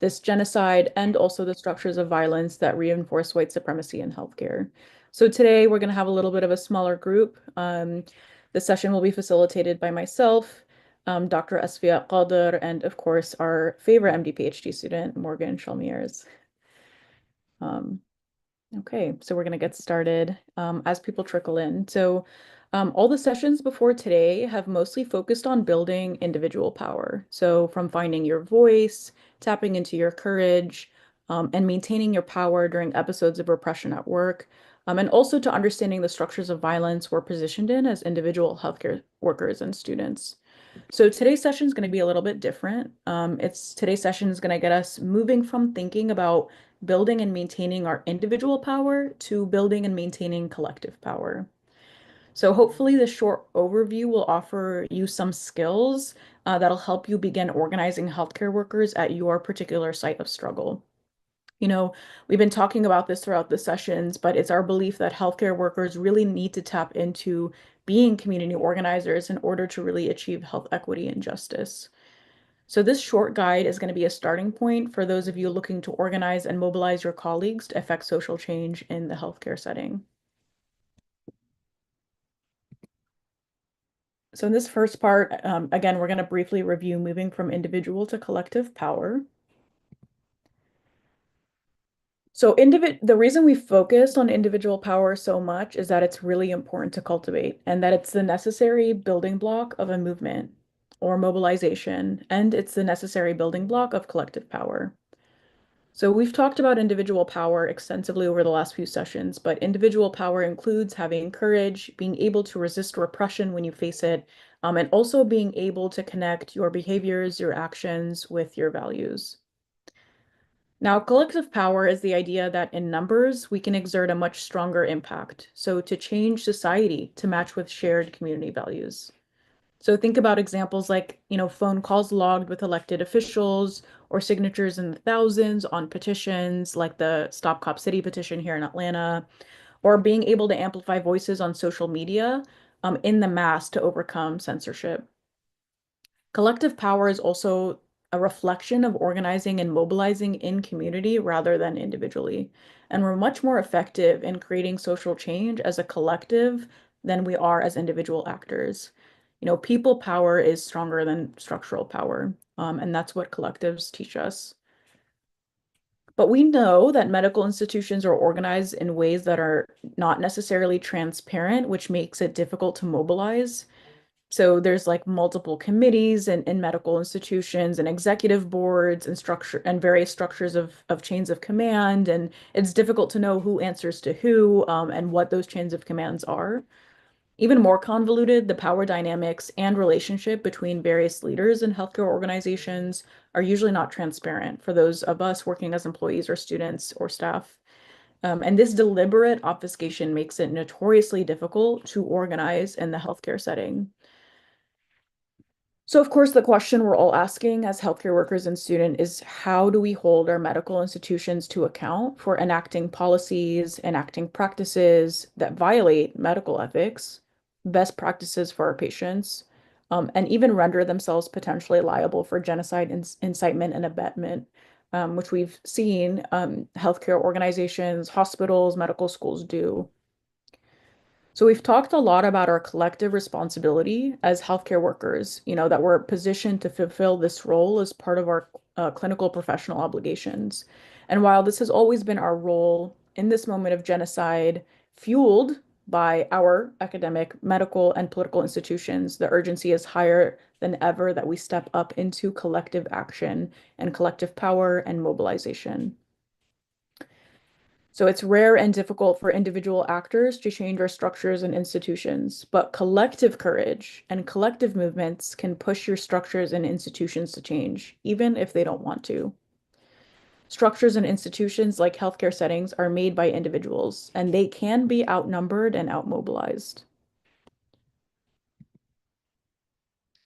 this genocide and also the structures of violence that reinforce white supremacy in healthcare. So today we're going to have a little bit of a smaller group. The session will be facilitated by myself, Dr. Asfiya Qadir, and of course our favorite MD PhD student, Morgan Shalmiers. Um, Okay, so we're going to get started as people trickle in. So all the sessions before today have mostly focused on building individual power. So from finding your voice, tapping into your courage, and maintaining your power during episodes of repression at work, and also to understanding the structures of violence we're positioned in as individual healthcare workers and students. So today's session is going to be a little bit different. Today's session is going to get us moving from thinking about building and maintaining our individual power to building and maintaining collective power. So hopefully the short overview will offer you some skills that'll help you begin organizing healthcare workers at your particular site of struggle. You know, we've been talking about this throughout the sessions, but it's our belief that healthcare workers really need to tap into being community organizers in order to really achieve health equity and justice. So this short guide is going to be a starting point for those of you looking to organize and mobilize your colleagues to effect social change in the healthcare setting. So in this first part, again, we're going to briefly review moving from individual to collective power. So the reason we focus on individual power so much is that it's really important to cultivate and that it's the necessary building block of a movement or mobilization, and it's the necessary building block of collective power. So we've talked about individual power extensively over the last few sessions, but individual power includes having courage, being able to resist repression when you face it, and also being able to connect your behaviors, your actions with your values. Now, collective power is the idea that in numbers, we can exert a much stronger impact. So to change society to match with shared community values. So think about examples like, phone calls logged with elected officials or signatures in the thousands on petitions like the Stop Cop City petition here in Atlanta, or being able to amplify voices on social media in the mass to overcome censorship. Collective power is also a reflection of organizing and mobilizing in community rather than individually. And we're much more effective in creating social change as a collective than we are as individual actors. People power is stronger than structural power, and that's what collectives teach us. But we know that medical institutions are organized in ways that are not necessarily transparent, which makes it difficult to mobilize. So there's like multiple committees in medical institutions and executive boards and structure and various structures of chains of command. And it's difficult to know who answers to who and what those chains of commands are. Even more convoluted, the power dynamics and relationship between various leaders in healthcare organizations are usually not transparent for those of us working as employees or students or staff. And this deliberate obfuscation makes it notoriously difficult to organize in the healthcare setting. So, of course, the question we're all asking as healthcare workers and students is how do we hold our medical institutions to account for enacting policies, enacting practices that violate medical ethics, best practices for our patients, and even render themselves potentially liable for genocide, incitement, and abetment, which we've seen healthcare organizations, hospitals, medical schools do. So we've talked a lot about our collective responsibility as healthcare workers, that we're positioned to fulfill this role as part of our clinical professional obligations. And while this has always been our role in this moment of genocide, fueled by our academic, medical, and political institutions, the urgency is higher than ever that we step up into collective action and collective power and mobilization. So it's rare and difficult for individual actors to change our structures and institutions, but collective courage and collective movements can push your structures and institutions to change, even if they don't want to. Structures and institutions like healthcare settings are made by individuals, and they can be outnumbered and outmobilized.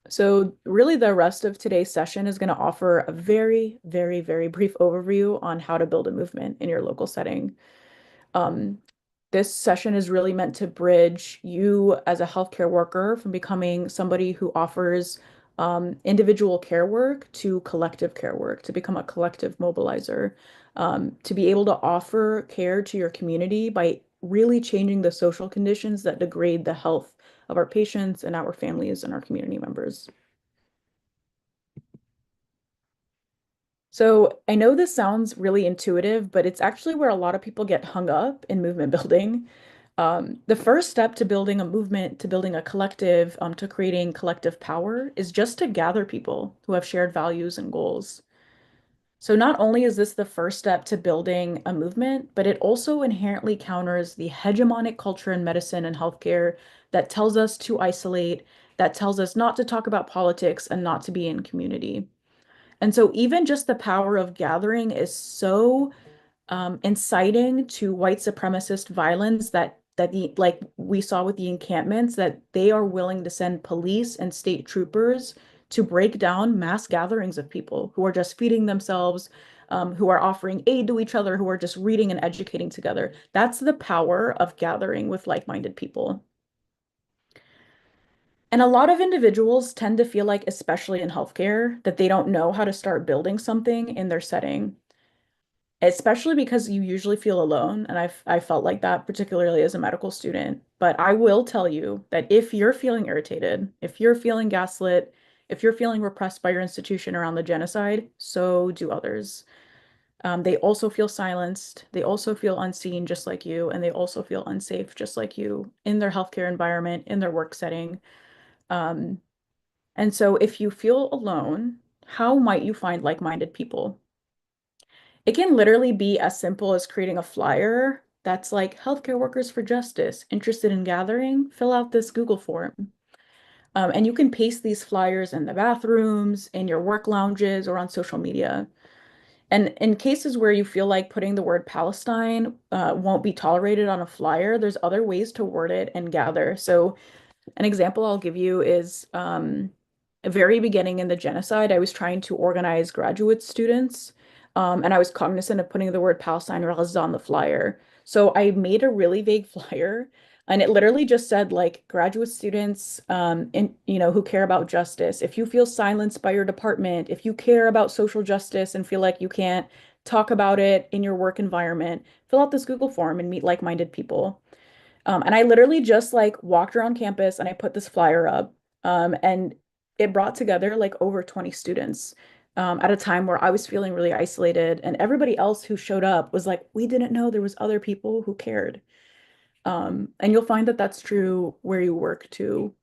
So really the rest of today's session is going to offer a very, very, very brief overview on how to build a movement in your local setting. Um, this session is really meant to bridge you as a healthcare worker from becoming somebody who offers individual care work to collective care work, to become a collective mobilizer, to be able to offer care to your community by really changing the social conditions that degrade the health of our patients and our families and our community members. So I know this sounds really intuitive, but it's actually where a lot of people get hung up in movement building. The first step to building a movement, to building a collective, to creating collective power is just to gather people who have shared values and goals. So not only is this the first step to building a movement, but it also inherently counters the hegemonic culture in medicine and healthcare that tells us to isolate, that tells us not to talk about politics and not to be in community. And so even just the power of gathering is so inciting to white supremacist violence that the like we saw with the encampments that they are willing to send police and state troopers to break down mass gatherings of people who are just feeding themselves, who are offering aid to each other, who are just reading and educating together. That's the power of gathering with like-minded people. And a lot of individuals tend to feel like, especially in healthcare, that they don't know how to start building something in their setting, especially because you usually feel alone. And I felt like that, particularly as a medical student. But I will tell you that if you're feeling irritated, if you're feeling gaslit, if you're feeling repressed by your institution around the genocide, so do others. They also feel silenced. They also feel unseen, just like you, and they also feel unsafe, just like you, in their healthcare environment, in their work setting. Um, and so if you feel alone, how might you find like-minded people? It can literally be as simple as creating a flyer that's like healthcare workers for justice, interested in gathering, fill out this Google form. And you can paste these flyers in the bathrooms, in your work lounges, or on social media. And in cases where you feel like putting the word Palestine won't be tolerated on a flyer, there's other ways to word it and gather. So an example I'll give you is a very beginning in the genocide, I was trying to organize graduate students, and I was cognizant of putting the word Palestine or Gaza on the flyer. So I made a really vague flyer, and it literally just said like graduate students, who care about justice. If you feel silenced by your department, if you care about social justice and feel like you can't talk about it in your work environment, fill out this Google form and meet like-minded people. And I literally just like walked around campus and I put this flyer up. And it brought together like over 20 students at a time where I was feeling really isolated. And everybody else who showed up was like, we didn't know there was other people who cared. And you'll find that that's true where you work too.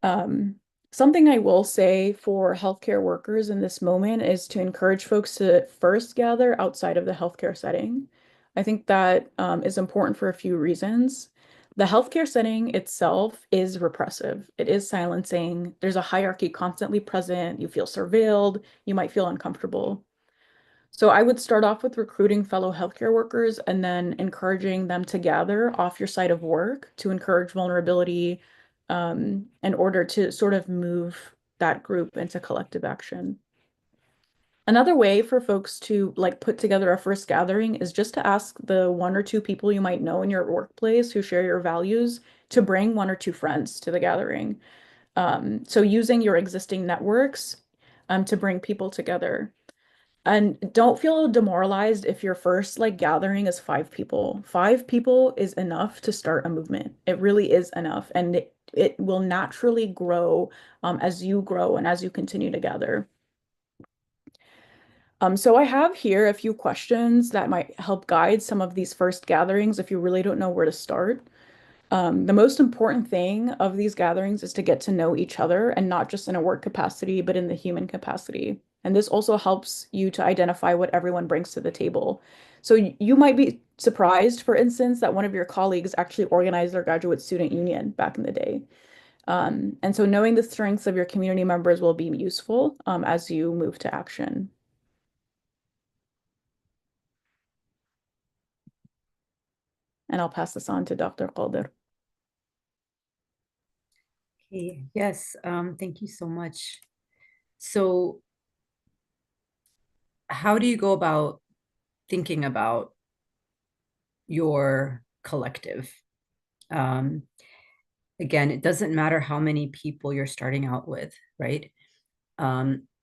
Um, Something I will say for healthcare workers in this moment is to encourage folks to first gather outside of the healthcare setting. I think that is important for a few reasons. The healthcare setting itself is repressive. It is silencing. There's a hierarchy constantly present. You feel surveilled. You might feel uncomfortable. So I would start off with recruiting fellow healthcare workers and then encouraging them to gather off your site of work to encourage vulnerability, in order to sort of move that group into collective action. Another way for folks to like put together a first gathering is just to ask the one or two people you might know in your workplace who share your values to bring one or two friends to the gathering. So using your existing networks, to bring people together. And don't feel demoralized if your first like gathering is 5 people. 5 people is enough to start a movement. It really is enough. And it will naturally grow as you grow and as you continue to gather. So I have here a few questions that might help guide some of these first gatherings if you really don't know where to start. The most important thing of these gatherings is to get to know each other and not just in a work capacity, but in the human capacity. And this also helps you to identify what everyone brings to the table. So you might be surprised, for instance, that one of your colleagues actually organized their graduate student union back in the day. And so knowing the strengths of your community members will be useful as you move to action. And I'll pass this on to Dr. Calder. Okay, yes, thank you so much. So, how do you go about thinking about your collective? Um, again, it doesn't matter how many people you're starting out with, right?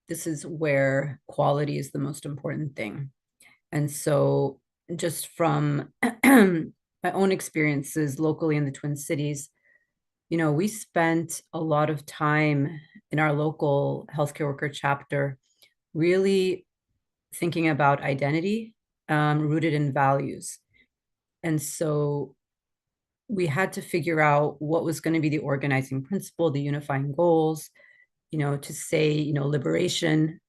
This is where quality is the most important thing. And so, just from my own experiences locally in the Twin Cities, we spent a lot of time in our local healthcare worker chapter really thinking about identity, rooted in values. And so we had to figure out what was going to be the organizing principle, the unifying goals, to say, liberation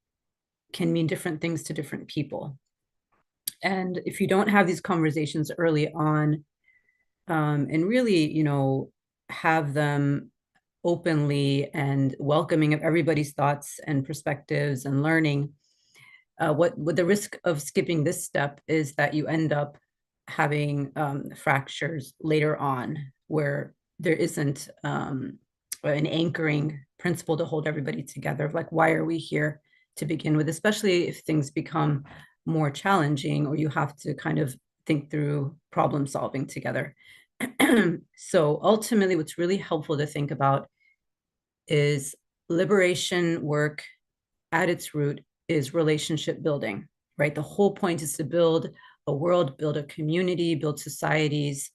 can mean different things to different people. And if you don't have these conversations early on, and really, have them openly and welcoming of everybody's thoughts and perspectives and learning, what the risk of skipping this step is that you end up having fractures later on where there isn't an anchoring principle to hold everybody together. Like, why are we here to begin with, especially if things become more challenging or you have to kind of think through problem solving together. So ultimately, what's really helpful to think about is liberation work at its root is relationship building, right? The whole point is to build a world, build a community, build societies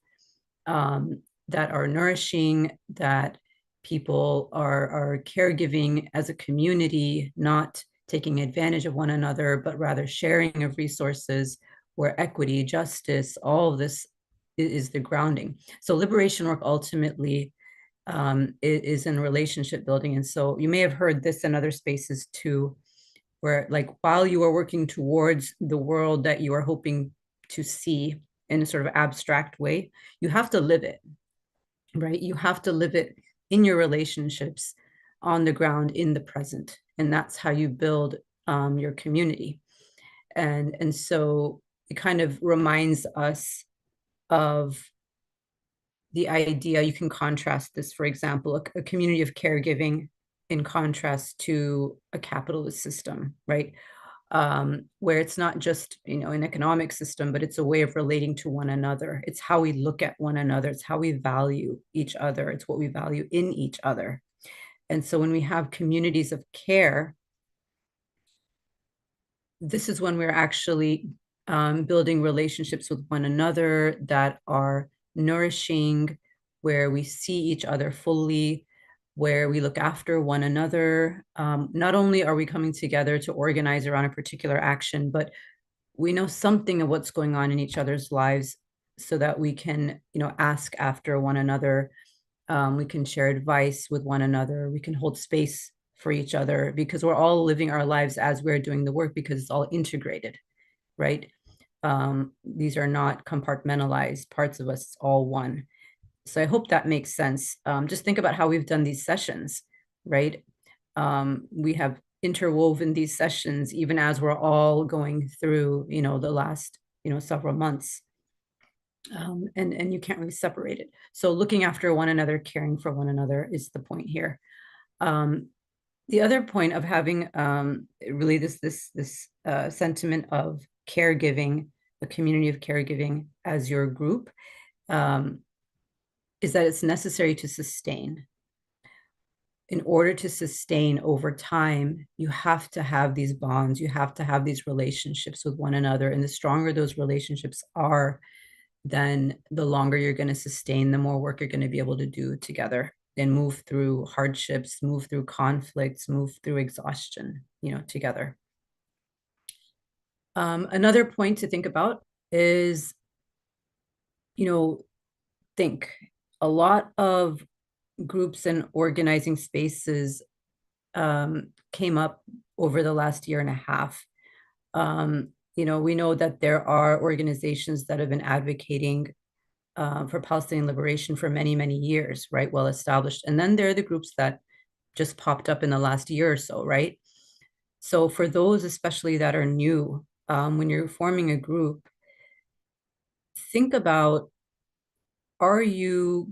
that are nourishing, that people are caregiving as a community, not taking advantage of one another, but rather sharing of resources where equity, justice, all of this is the grounding. So liberation work ultimately is in relationship building. And so you may have heard this in other spaces too, where like while you are working towards the world that you are hoping to see in a sort of abstract way, you have to live it, right? You have to live it in your relationships on the ground in the present. And that's how you build your community. And so it kind of reminds us of the idea. You can contrast this, for example, a community of caregiving in contrast to a capitalist system, right? Where it's not just an economic system, but it's a way of relating to one another. It's how we look at one another. It's how we value each other. It's what we value in each other. And so when we have communities of care, this is when we're actually building relationships with one another that are nourishing, where we see each other fully, where we look after one another. Not only are we coming together to organize around a particular action, but we know something of what's going on in each other's lives so that we can, ask after one another. We can share advice with one another. We can hold space for each other because we're all living our lives as we're doing the work because it's all integrated, right? These are not compartmentalized parts of us, it's all one. So I hope that makes sense. Just think about how we've done these sessions, right? We have interwoven these sessions even as we're all going through, the last, several months. And you can't really separate it. So looking after one another, caring for one another is the point here. The other point of having really this sentiment of caregiving, a community of caregiving as your group, is that it's necessary to sustain. In order to sustain over time, you have to have these bonds, you have to have these relationships with one another. And the stronger those relationships are, then the longer you're going to sustain, the more work you're going to be able to do together and move through hardships, move through conflicts, move through exhaustion, together. Another point to think about is, think a lot of groups and organizing spaces came up over the last year and a half. We know that there are organizations that have been advocating for Palestinian liberation for many, many years, right? Well established. And then there are the groups that just popped up in the last year or so, right? So for those, especially that are new, when you're forming a group, think about, are you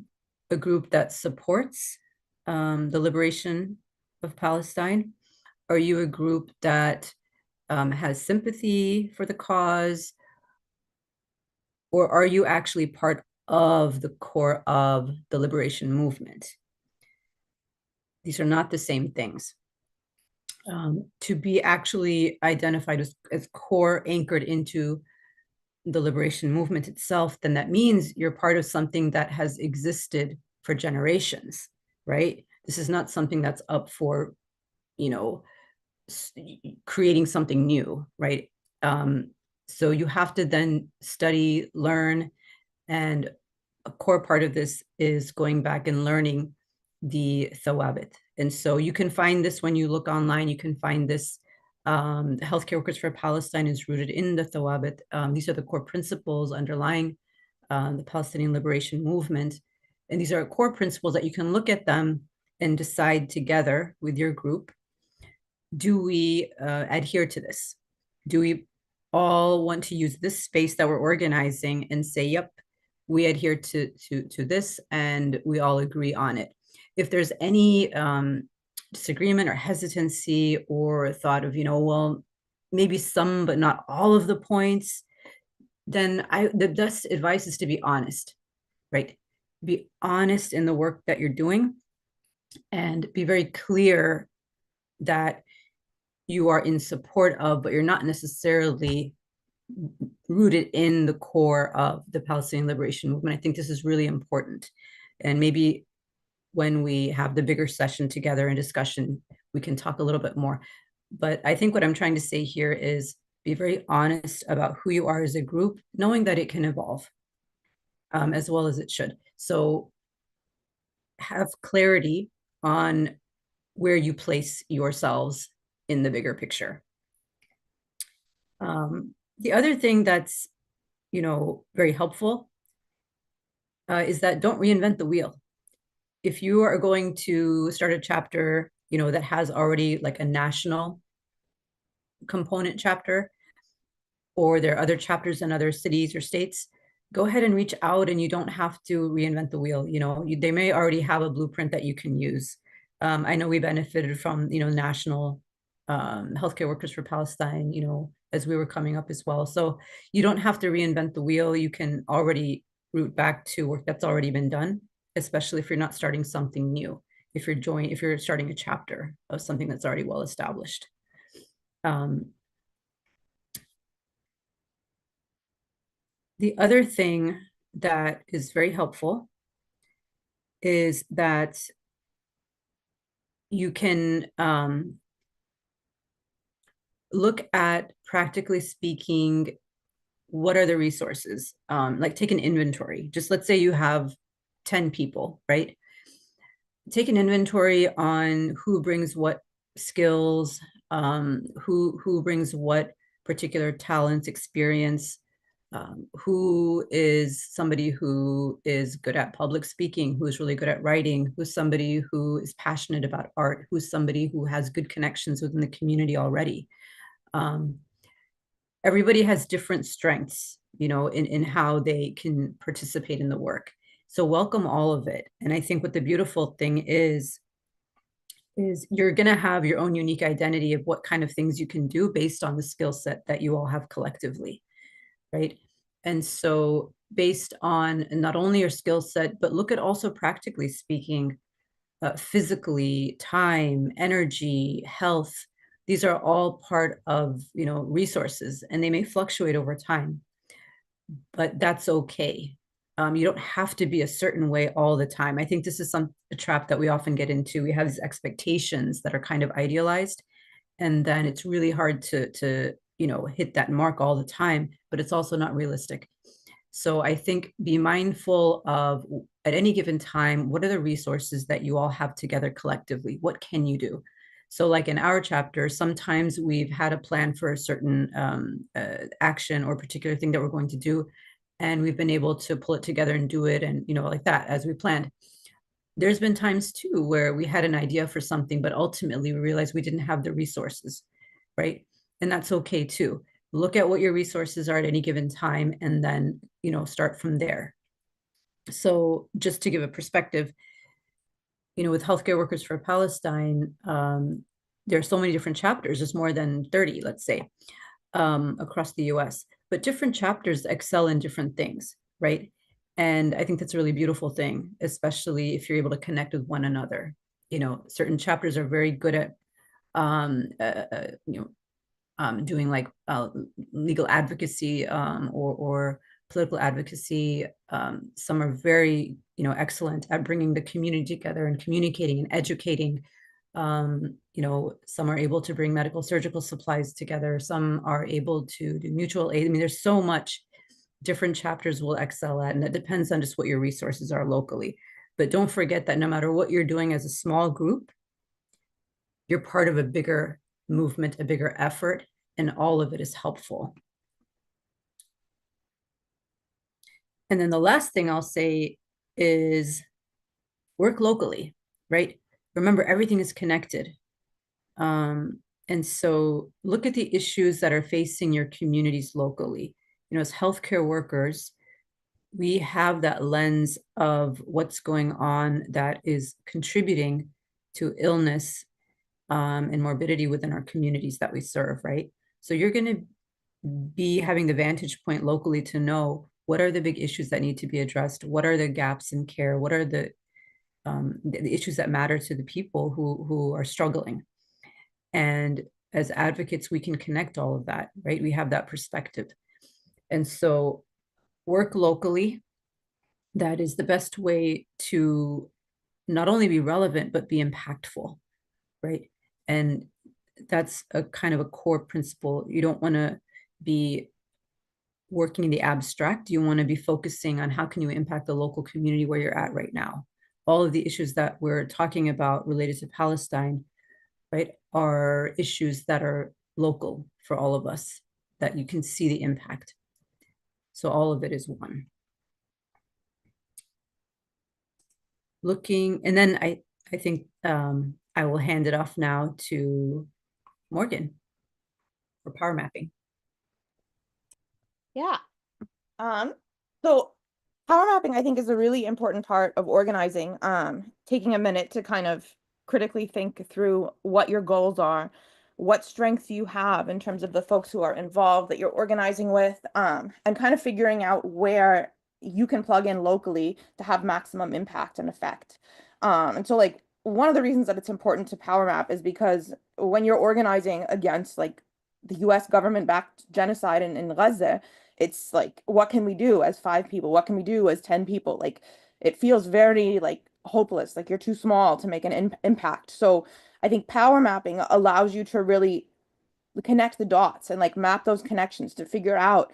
a group that supports the liberation of Palestine? Are you a group that has sympathy for the cause? Or are you actually part of the core of the liberation movement. These are not the same things. To be actually identified as core anchored into the liberation movement itself, then that means you're part of something that has existed for generations, right? This is not something that's up for, you know, creating something new, right? Um, so you have to then study, learn, and a core part of this is going back and learning the thawabit. And so you can find this when you look online, you can find this. Healthcare Workers for Palestine is rooted in the thawabit. These are the core principles underlying the Palestinian liberation movement. And these are core principles that you can look at them and decide together with your group, do we adhere to this? Do we all want to use this space that we're organizing and say, yep, we adhere to this and we all agree on it? If there's any disagreement or hesitancy or thought of, well, maybe some, but not all of the points, then the best advice is to be honest, right? Be honest in the work that you're doing and be very clear that you are in support of, but you're not necessarily rooted in the core of the Palestinian liberation movement. I think this is really important. And maybe when we have the bigger session together and discussion, we can talk a little bit more. But I think what I'm trying to say here is be very honest about who you are as a group, knowing that it can evolve as well as it should. So have clarity on where you place yourselves in the bigger picture. The other thing that's, very helpful is that don't reinvent the wheel. If you are going to start a chapter, that has already like a national component chapter, or there are other chapters in other cities or states, go ahead and reach out, and you don't have to reinvent the wheel. They may already have a blueprint that you can use. I know we benefited from, national healthcare workers for Palestine, as we were coming up as well. So you don't have to reinvent the wheel. You can already root back to work that's already been done, especially if you're not starting something new. If you're starting a chapter of something that's already well established. The other thing that is very helpful is that you can look at, practically speaking, what are the resources? Like take an inventory. Just let's say you have 10 people, right? Take an inventory on who brings what skills, who brings what particular talents, experience, who is somebody who is good at public speaking, who is really good at writing, who's somebody who is passionate about art, who's somebody who has good connections within the community already. Everybody has different strengths, in how they can participate in the work. So welcome all of it. And I think what the beautiful thing is you're going to have your own unique identity of what kind of things you can do based on the skill set that you all have collectively, right? And so based on not only your skill set, but look at also practically speaking, physically, time, energy, health. These are all part of, resources, and they may fluctuate over time, but that's okay. You don't have to be a certain way all the time. I think this is a trap that we often get into. We have these expectations that are kind of idealized, and then it's really hard to hit that mark all the time, but it's also not realistic. So I think be mindful of, at any given time, what are the resources that you all have together collectively? What can you do? So like in our chapter, sometimes we've had a plan for a certain action or particular thing that we're going to do, and we've been able to pull it together and do it, and like that as we planned. There's been times too where we had an idea for something, but ultimately we realized we didn't have the resources, right? And that's okay too. Look at what your resources are at any given time, and then start from there. So just to give a perspective, with healthcare workers for Palestine, there are so many different chapters. There's more than 30, let's say, across the US, but different chapters excel in different things, right? And I think that's a really beautiful thing, especially if you're able to connect with one another. You know, certain chapters are very good at, you know, doing like legal advocacy or political advocacy. Some are very, you know, excellent at bringing the community together and communicating and educating. You know, some are able to bring medical surgical supplies together. Some are able to do mutual aid. I mean, there's so much different chapters will excel at, and it depends on just what your resources are locally. But don't forget that no matter what you're doing as a small group, you're part of a bigger movement, a bigger effort, and all of it is helpful. And then the last thing I'll say is work locally, right? Remember, everything is connected. And so look at the issues that are facing your communities locally. You know, as healthcare workers, we have that lens of what's going on that is contributing to illness and morbidity within our communities that we serve, right? So you're going to be having the vantage point locally to know what are the big issues that need to be addressed, what are the gaps in care, what are the issues that matter to the people who are struggling. And as advocates, we can connect all of that, right? We have that perspective. And so work locally, that is the best way to not only be relevant, but be impactful, right? And that's a kind of a core principle. You don't want to be working in the abstract. You want to be focusing on how can you impact the local community where you're at right now. All of the issues that we're talking about related to Palestine, right, are issues that are local for all of us, that you can see the impact. So all of it is one. Looking, and then I think I will hand it off now to Morgan for power mapping. Yeah. Um, so power mapping, I think, is a really important part of organizing. Taking a minute to kind of critically think through what your goals are, what strengths you have in terms of the folks who are involved that you're organizing with, and kind of figuring out where you can plug in locally to have maximum impact and effect. And so like one of the reasons that it's important to power map is because when you're organizing against like the US government-backed genocide in Gaza, it's like, what can we do as 5 people? What can we do as 10 people? Like, it feels very like hopeless, like you're too small to make an impact. So I think power mapping allows you to really connect the dots and like map those connections to figure out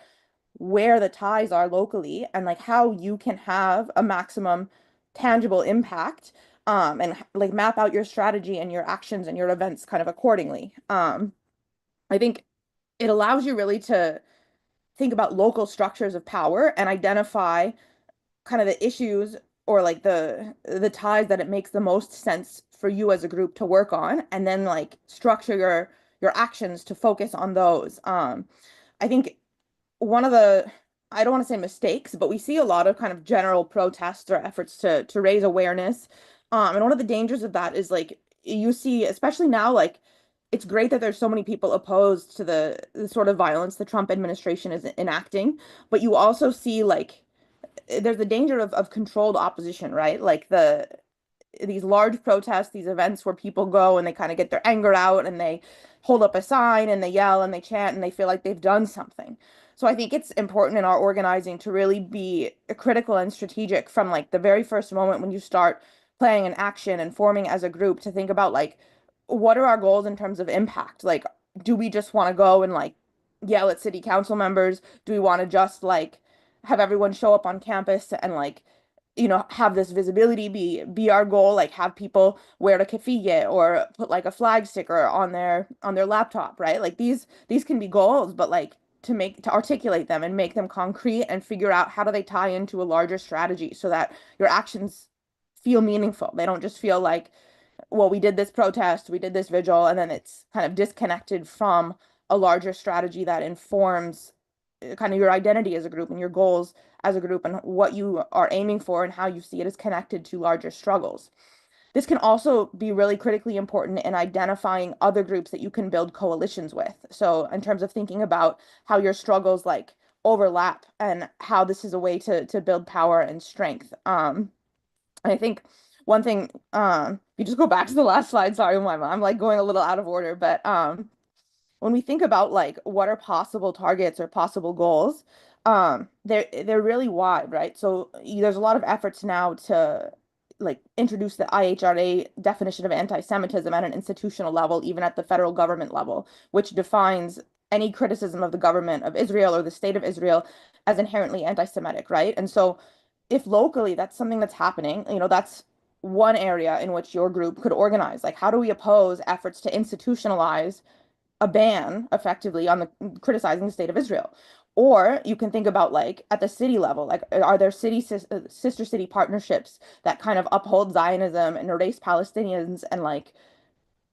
where the ties are locally and like how you can have a maximum tangible impact, and like map out your strategy and your actions and your events kind of accordingly. I think it allows you really to think about local structures of power and identify kind of the issues or like the ties that it makes the most sense for you as a group to work on, and then like structure your actions to focus on those. I think one of the, I don't want to say mistakes, but we see a lot of kind of general protests or efforts to raise awareness. And one of the dangers of that is like you see, especially now, like it's great that there's so many people opposed to the sort of violence the Trump administration is enacting, but you also see like there's the danger of controlled opposition, right? Like these large protests, these events where people go and they kind of get their anger out and they hold up a sign and they yell and they chant and they feel like they've done something. So I think it's important in our organizing to really be critical and strategic from like the very first moment when you start planning an action and forming as a group to think about like what are our goals in terms of impact? Like, do we just want to go and like yell at city council members? Do we want to just like have everyone show up on campus and like have this visibility be our goal, like have people wear a keffiyeh or put like a flag sticker on their laptop, right? Like these can be goals, but like to articulate them and make them concrete and figure out how do they tie into a larger strategy so that your actions feel meaningful. They don't just feel like, well, we did this protest, we did this vigil, and then it's kind of disconnected from a larger strategy that informs kind of your identity as a group and your goals as a group and what you are aiming for and how you see it as connected to larger struggles. This can also be really critically important in identifying other groups that you can build coalitions with. So, in terms of thinking about how your struggles like overlap and how this is a way to build power and strength. And I think one thing, you just go back to the last slide. Sorry, I'm like going a little out of order, but when we think about like what are possible targets or possible goals, they're really wide, right? So there's a lot of efforts now to like introduce the IHRA definition of anti-Semitism at an institutional level, even at the federal government level, which defines any criticism of the government of Israel or the state of Israel as inherently anti-Semitic, right? And so if locally that's something that's happening, that's one area in which your group could organize. Like, how do we oppose efforts to institutionalize a ban effectively on the criticizing the state of Israel? Or you can think about like at the city level, like are there sister city partnerships that kind of uphold Zionism and erase Palestinians and like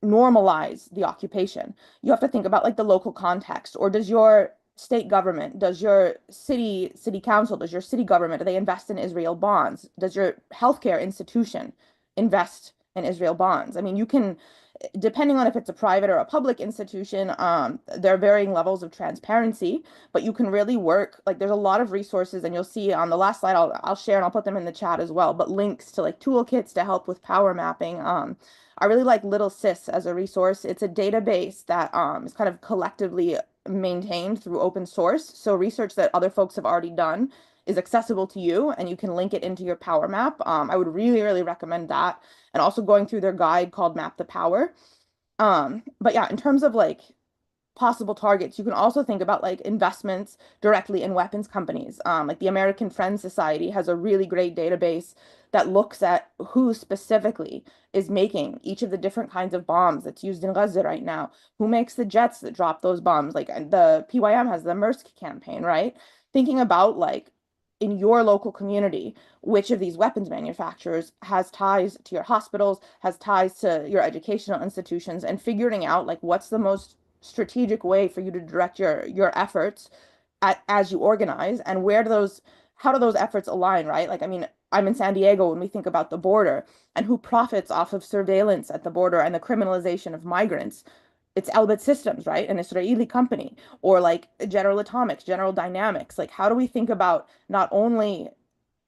normalize the occupation? You have to think about like the local context. Or does your state government, does your city council, does your city government, do they invest in Israel bonds? Does your healthcare institution invest in Israel bonds? I mean, you can, depending on if it's a private or a public institution, there are varying levels of transparency, but you can really work, like there's a lot of resources, and you'll see on the last slide, I'll share and I'll put them in the chat as well, but links to like toolkits to help with power mapping. I really like Little Sis as a resource. It's a database that is kind of collectively maintained through open source. So research that other folks have already done is accessible to you, and you can link it into your power map. I would really, really recommend that. And also going through their guide called Map the Power. But yeah, in terms of like possible targets, you can also think about like investments directly in weapons companies. Like the American Friends Society has a really great database that looks at who specifically is making each of the different kinds of bombs that's used in Gaza right now, who makes the jets that drop those bombs. Like the PYM has the Maersk campaign, right? Thinking about like in your local community, which of these weapons manufacturers has ties to your hospitals, has ties to your educational institutions, and figuring out like what's the most strategic way for you to direct your efforts as you organize, and how do those efforts align, right? Like, I mean, I'm in San Diego when we think about the border and who profits off of surveillance at the border and the criminalization of migrants. It's Elbit Systems, right? An Israeli company, or like General Atomics, General Dynamics. Like, how do we think about not only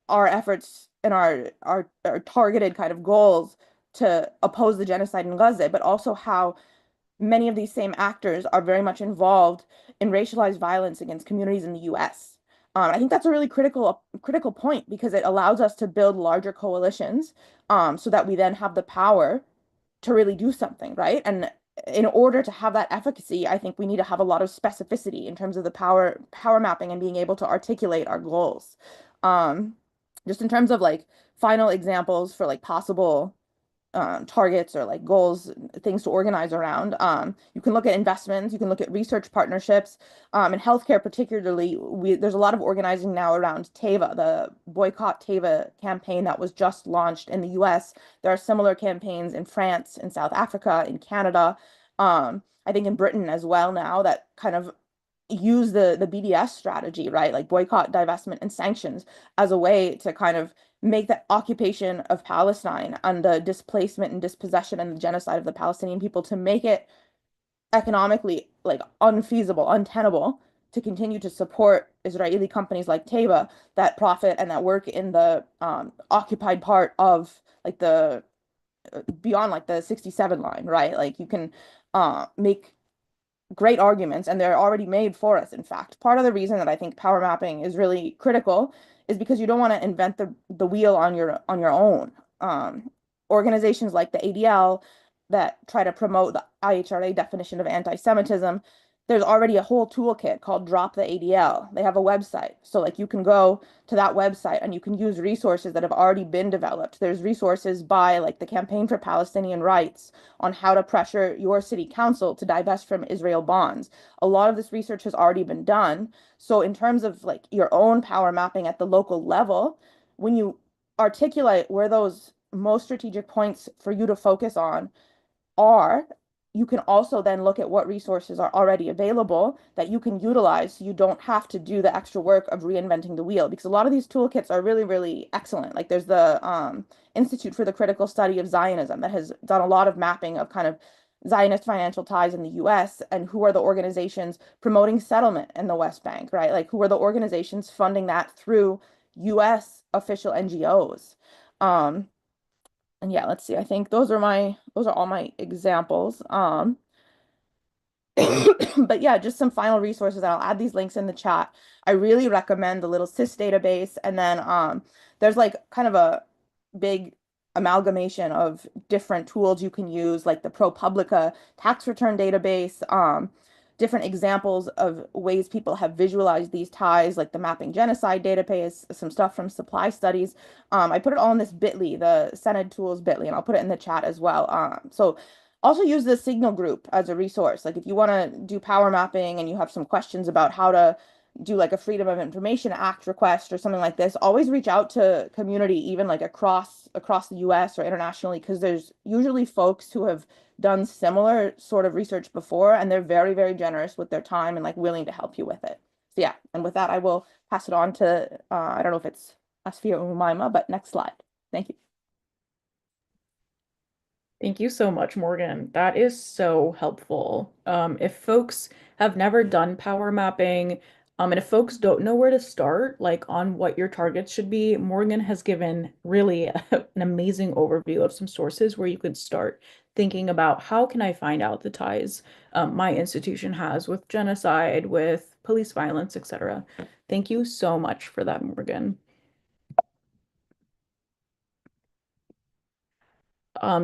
our efforts and our targeted kind of goals to oppose the genocide in Gaza, but also how many of these same actors are very much involved in racialized violence against communities in the US. I think that's a really critical point because it allows us to build larger coalitions, so that we then have the power to really do something, right? And in order to have that efficacy, I think we need to have a lot of specificity in terms of the power mapping and being able to articulate our goals. Um, just in terms of like final examples for like possible targets or like goals, things to organize around. You can look at investments, you can look at research partnerships. In healthcare particularly, there's a lot of organizing now around TEVA, the Boycott TEVA campaign that was just launched in the US. There are similar campaigns in France, in South Africa, in Canada. I think in Britain as well now that kind of use the BDS strategy, right? Like boycott, divestment, and sanctions as a way to kind of make the occupation of Palestine and the displacement and dispossession and the genocide of the Palestinian people to make it economically like unfeasible, untenable to continue to support Israeli companies like Teva that profit and that work in the occupied part of like the beyond like the 67 line, right? Like you can make great arguments, and they're already made for us, in fact. Part of the reason that I think power mapping is really critical is because you don't want to invent the wheel on your own. Organizations like the ADL that try to promote the IHRA definition of anti-Semitism, there's already a whole toolkit called Drop the ADL. They have a website. So like you can go to that website and you can use resources that have already been developed. There's resources by like the Campaign for Palestinian Rights on how to pressure your city council to divest from Israel bonds. A lot of this research has already been done. So in terms of like your own power mapping at the local level, when you articulate where those most strategic points for you to focus on are, you can also then look at what resources are already available that you can utilize so you don't have to do the extra work of reinventing the wheel. Because a lot of these toolkits are really, really excellent. Like there's the Institute for the Critical Study of Zionism that has done a lot of mapping of kind of Zionist financial ties in the US, and who are the organizations promoting settlement in the West Bank, right? Like who are the organizations funding that through US official NGOs? Um, and yeah, let's see. I think those are all my examples. But yeah, just some final resources, and I'll add these links in the chat. I really recommend the little sys database, and then there's like kind of a big amalgamation of different tools you can use, like the ProPublica tax return database, different examples of ways people have visualized these ties, like the mapping genocide database, some stuff from supply studies. I put it all in this bit.ly, the Senate tools bit.ly, and I'll put it in the chat as well. So also use the Signal group as a resource. Like if you want to do power mapping and you have some questions about how to do like a Freedom of Information Act request or something like this, always reach out to community, even like across the US or internationally, because there's usually folks who have done similar sort of research before, and they're very, very generous with their time and like willing to help you with it. So yeah, and with that, I will pass it on to I don't know if it's Asfia or Umaima, but next slide. Thank you. Thank you so much, Morgan. That is so helpful. If folks have never done power mapping, and if folks don't know where to start, like on what your targets should be, Morgan has given really an amazing overview of some sources where you could start thinking about how can I find out the ties my institution has with genocide, with police violence, etc. Thank you so much for that, Morgan.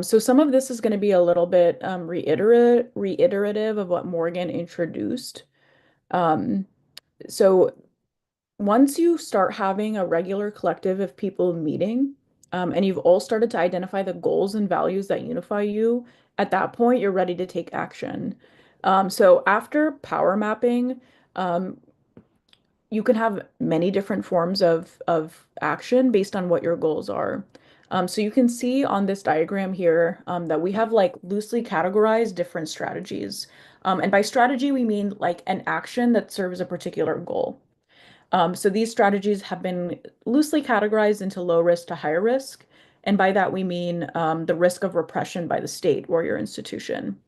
So some of this is going to be a little bit reiterative of what Morgan introduced. Um, so once you start having a regular collective of people meeting, and you've all started to identify the goals and values that unify you, at that point, you're ready to take action. So after power mapping, um, you can have many different forms of action based on what your goals are. So you can see on this diagram here that we have like loosely categorized different strategies. And by strategy, we mean like an action that serves a particular goal. So these strategies have been loosely categorized into low risk to higher risk. And by that, we mean the risk of repression by the state or your institution.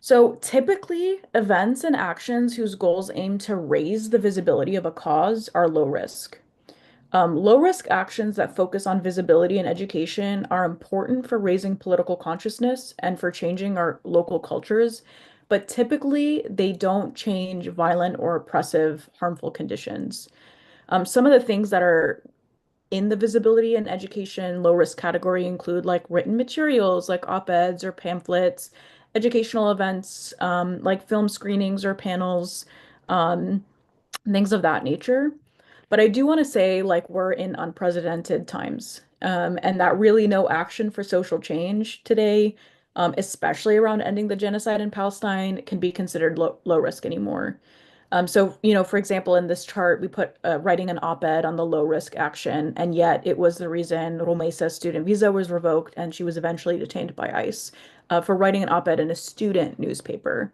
So typically, events and actions whose goals aim to raise the visibility of a cause are low risk. Low risk actions that focus on visibility and education are important for raising political consciousness and for changing our local cultures, but typically they don't change violent or oppressive, harmful conditions. Some of the things that are in the visibility and education low risk category include like written materials like op-eds or pamphlets, educational events like film screenings or panels, um, things of that nature. But I do want to say like we're in unprecedented times, and that really no action for social change today, especially around ending the genocide in Palestine, can be considered low risk anymore. So, for example, in this chart, we put writing an op-ed on the low risk action, and yet it was the reason Romeisa's student visa was revoked and she was eventually detained by ICE for writing an op-ed in a student newspaper.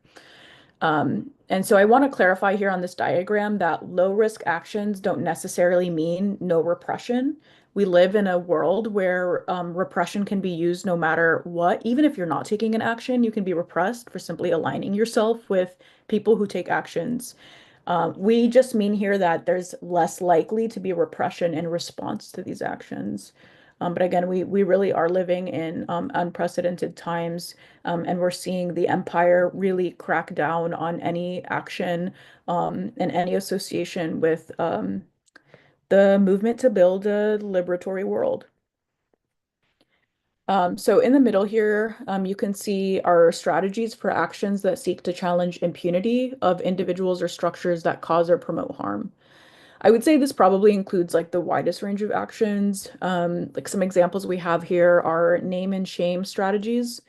And so I want to clarify here on this diagram that low risk actions don't necessarily mean no repression. We live in a world where repression can be used no matter what. Even if you're not taking an action, you can be repressed for simply aligning yourself with people who take actions. We just mean here that there's less likely to be repression in response to these actions. But again, we really are living in unprecedented times, and we're seeing the empire really crack down on any action and any association with the movement to build a liberatory world. So in the middle here, you can see our strategies for actions that seek to challenge impunity of individuals or structures that cause or promote harm. I would say this probably includes like the widest range of actions. Like some examples we have here are name and shame strategies.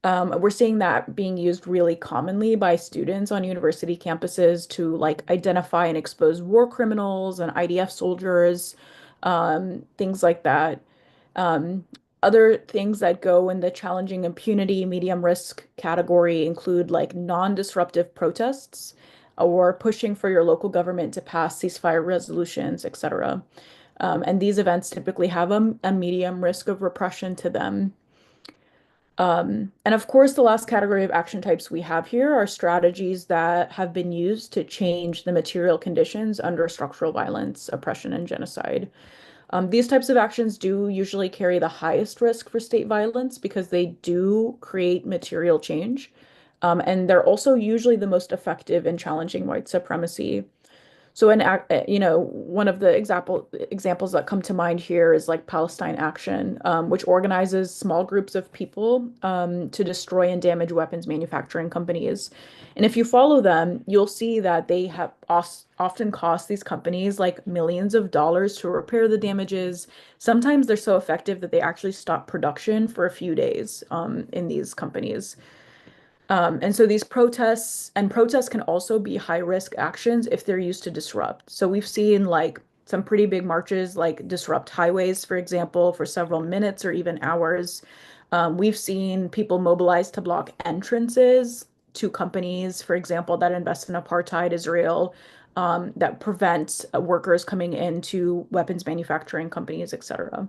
We're seeing that being used really commonly by students on university campuses to like identify and expose war criminals and IDF soldiers, things like that. Um, Other things that go in the challenging impunity, medium risk category include like non-disruptive protests or pushing for your local government to pass ceasefire resolutions, etc. And these events typically have a medium risk of repression to them. And of course, the last category of action types we have here are strategies that have been used to change the material conditions under structural violence, oppression, and genocide. These types of actions do usually carry the highest risk for state violence because they do create material change. And they're also usually the most effective in challenging white supremacy. So one of the examples that come to mind here is like Palestine Action, which organizes small groups of people to destroy and damage weapons manufacturing companies. And if you follow them, you'll see that they have often cost these companies like millions of dollars to repair the damages. Sometimes they're so effective that they actually stop production for a few days in these companies. And so these protests can also be high risk actions if they're used to disrupt. So we've seen like some pretty big marches, like disrupt highways, for example, for several minutes or even hours. We've seen people mobilize to block entrances to companies, for example, that invest in apartheid Israel, that prevent workers coming into weapons manufacturing companies, etc.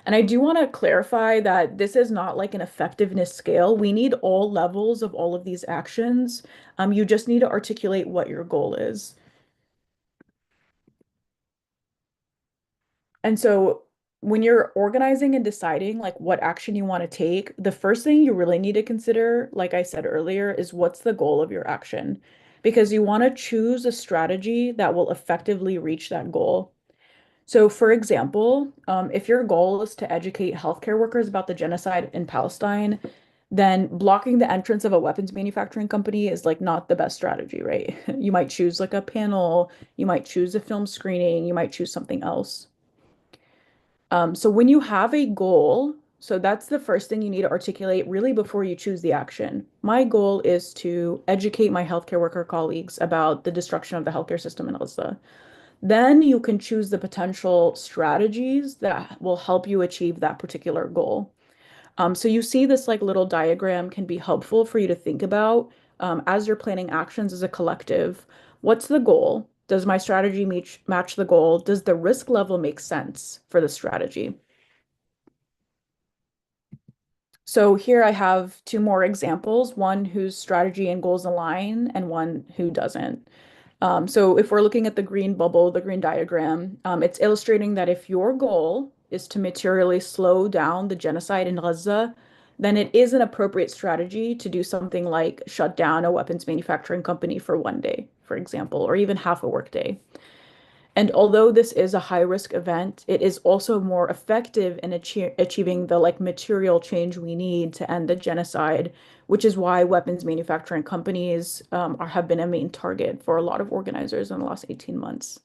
And I do want to clarify that this is not like an effectiveness scale. We need all levels of all of these actions. You just need to articulate what your goal is. And so when you're organizing and deciding like what action you want to take, the first thing you really need to consider, like I said earlier, is what's the goal of your action? Because you want to choose a strategy that will effectively reach that goal. So, for example, if your goal is to educate healthcare workers about the genocide in Palestine, then blocking the entrance of a weapons manufacturing company is like not the best strategy, right? You might choose like a panel, you might choose a film screening, you might choose something else. So when you have a goal, so that's the first thing you need to articulate really before you choose the action. My goal is to educate my healthcare worker colleagues about the destruction of the healthcare system in Gaza. Then you can choose the potential strategies that will help you achieve that particular goal. So you see this like little diagram can be helpful for you to think about as you're planning actions as a collective. What's the goal? Does my strategy match the goal? Does the risk level make sense for the strategy? So here I have two more examples, one whose strategy and goals align and one who doesn't. So if we're looking at the green bubble, the green diagram, it's illustrating that if your goal is to materially slow down the genocide in Gaza, then it is an appropriate strategy to do something like shut down a weapons manufacturing company for one day, for example, or even half a workday. And although this is a high risk event, it is also more effective in achieving the like material change we need to end the genocide, which is why weapons manufacturing companies have been a main target for a lot of organizers in the last 18 months.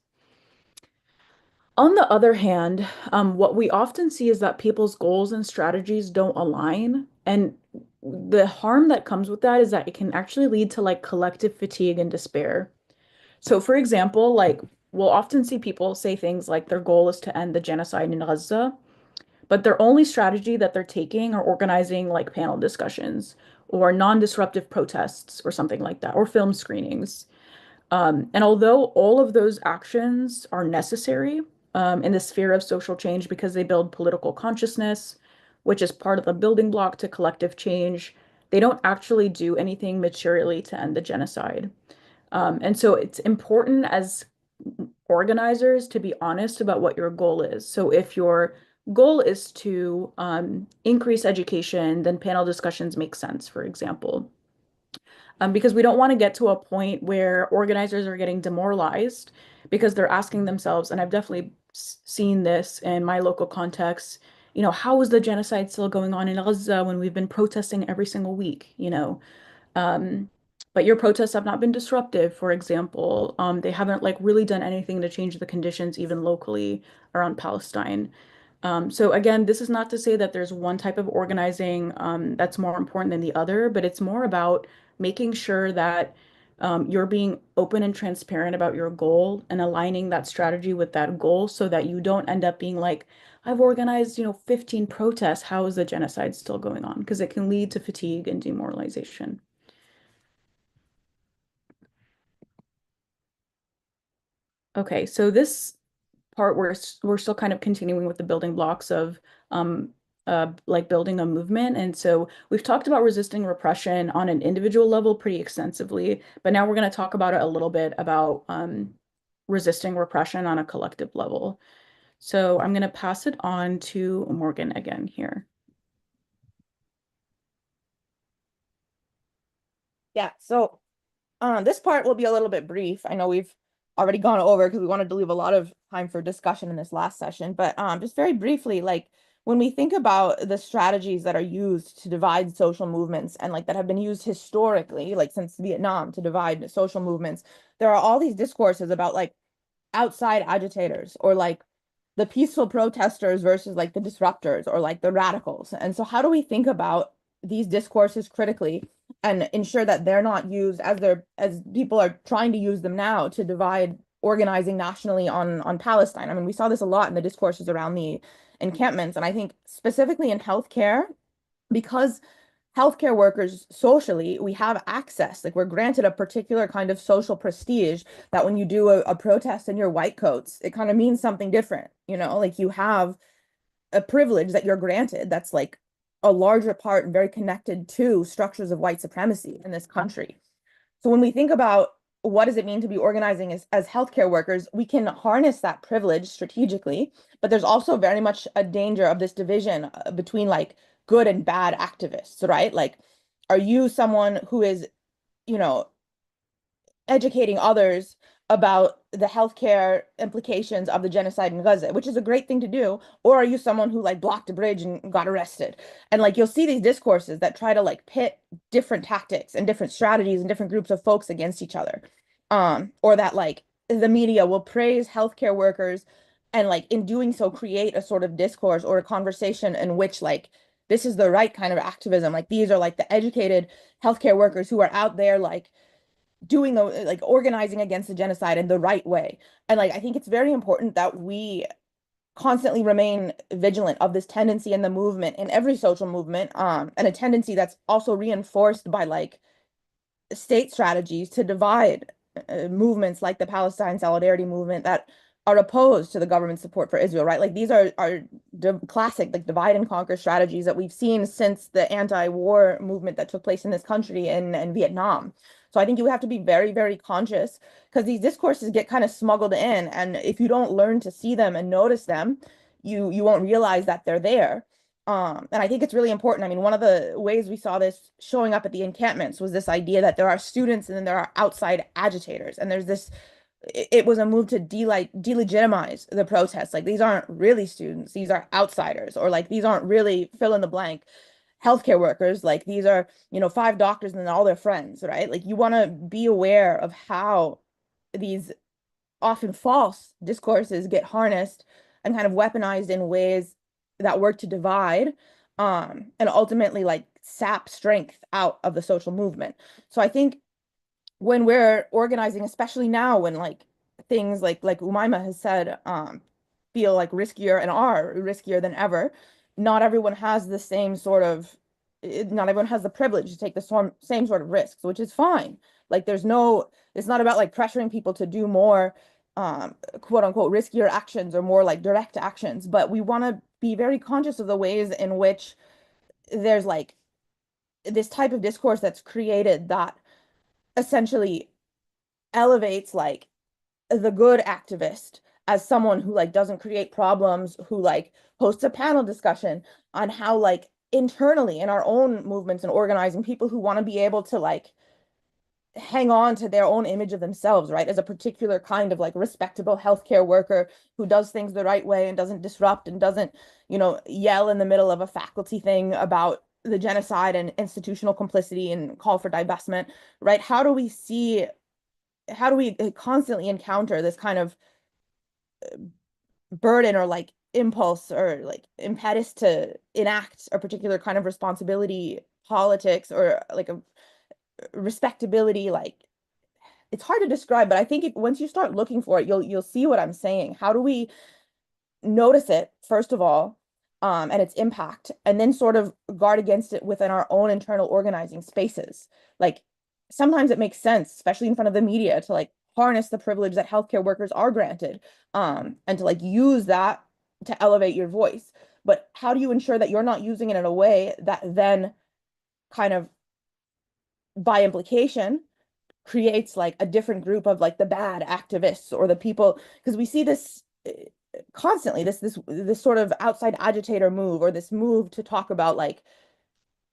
On the other hand, what we often see is that people's goals and strategies don't align. And the harm that comes with that is that it can actually lead to like collective fatigue and despair. So, for example, like we'll often see people say things like their goal is to end the genocide in Gaza, but their only strategy that they're taking are organizing like panel discussions or non-disruptive protests or something like that, or film screenings. And although all of those actions are necessary in the sphere of social change because they build political consciousness, which is part of the building block to collective change, they don't actually do anything materially to end the genocide. And so it's important as organizers to be honest about what your goal is. So if your goal is to increase education, then panel discussions make sense, for example. Because we don't want to get to a point where organizers are getting demoralized because they're asking themselves, and I've definitely seen this in my local context, how is the genocide still going on in Gaza when we've been protesting every single week, Um, but your protests have not been disruptive, for example. They haven't like really done anything to change the conditions even locally around Palestine. So again, this is not to say that there's one type of organizing that's more important than the other, but it's more about making sure that you're being open and transparent about your goal and aligning that strategy with that goal so that you don't end up being like, I've organized, 15 protests. How is the genocide still going on? Because it can lead to fatigue and demoralization. Okay, so this part we're still kind of continuing with the building blocks of um, like building a movement. And so we've talked about resisting repression on an individual level pretty extensively, but now we're going to talk about it a little bit about resisting repression on a collective level. So I'm going to pass it on to Morgan again here. Yeah, so this part will be a little bit brief. I know we've already gone over because we wanted to leave a lot of time for discussion in this last session, but just very briefly, like when we think about the strategies that are used to divide social movements and like that have been used historically, like since Vietnam to divide social movements, there are all these discourses about like outside agitators or like the peaceful protesters versus like the disruptors or like the radicals. And so how do we think about these discourses critically and ensure that they're not used as people are trying to use them now to divide organizing nationally on Palestine? I mean, we saw this a lot in the discourses around the encampments, and I think specifically in healthcare, because healthcare workers socially, we have access, like we're granted a particular kind of social prestige that when you do a protest in your white coats, it kind of means something different, you know, like you have a privilege that you're granted that's like a larger part and very connected to structures of white supremacy in this country. So when we think about what does it mean to be organizing as healthcare workers, we can harness that privilege strategically, but there's also very much a danger of this division between like good and bad activists, right? Like, are you someone who is, you know, educating others about the healthcare implications of the genocide in Gaza, which is a great thing to do, or are you someone who like blocked a bridge and got arrested? And like you'll see these discourses that try to like pit different tactics and different strategies and different groups of folks against each other. Or that like the media will praise healthcare workers and like in doing so create a sort of discourse or a conversation in which like this is the right kind of activism. Like these are like the educated healthcare workers who are out there like doing the like organizing against the genocide in the right way. And like I think it's very important that we constantly remain vigilant of this tendency in the movement, in every social movement, and a tendency that's also reinforced by like state strategies to divide movements like the Palestine Solidarity Movement that are opposed to the government support for Israel, right? Like these are classic like divide and conquer strategies that we've seen since the anti-war movement that took place in this country in Vietnam. So I think you have to be very, very conscious because these discourses get kind of smuggled in, and if you don't learn to see them and notice them, you won't realize that they're there. And I think it's really important. I mean, one of the ways we saw this showing up at the encampments was this idea that there are students and then there are outside agitators. And there's this, it was a move to delegitimize the protests. Like these aren't really students, these are outsiders, or like these aren't really fill in the blank healthcare workers. Like these are, you know, five doctors and then all their friends, right? Like you want to be aware of how these often false discourses get harnessed and kind of weaponized in ways that work to divide and ultimately like sap strength out of the social movement. So I think when we're organizing, especially now when like things like Umaima has said feel like riskier and are riskier than ever, not everyone has the same sort of not everyone has the privilege to take the same sort of risks, which is fine. Like there's no, it's not about like pressuring people to do more quote unquote riskier actions or more like direct actions, but we want to be very conscious of the ways in which there's like this type of discourse that's created that essentially elevates like the good activist as someone who like doesn't create problems, who like hosts a panel discussion on how like internally in our own movements and organizing people who want to be able to like hang on to their own image of themselves, right? As a particular kind of like respectable healthcare worker who does things the right way and doesn't disrupt and doesn't, you know, yell in the middle of a faculty thing about the genocide and institutional complicity and call for divestment, right? How do we constantly encounter this kind of burden or like impulse or like impetus to enact a particular kind of responsibility politics or like a respectability, like it's hard to describe, but I think once you start looking for it, you'll see what I'm saying. How do we notice it, first of all, and its impact, and then sort of guard against it within our own internal organizing spaces? Like sometimes it makes sense, especially in front of the media, to like harness the privilege that healthcare workers are granted, and to like use that to elevate your voice. but how do you ensure that you're not using it in a way that then kind of by implication creates like a different group of like the bad activists or the people, because we see this constantly, this sort of outside agitator move, or this move to talk about like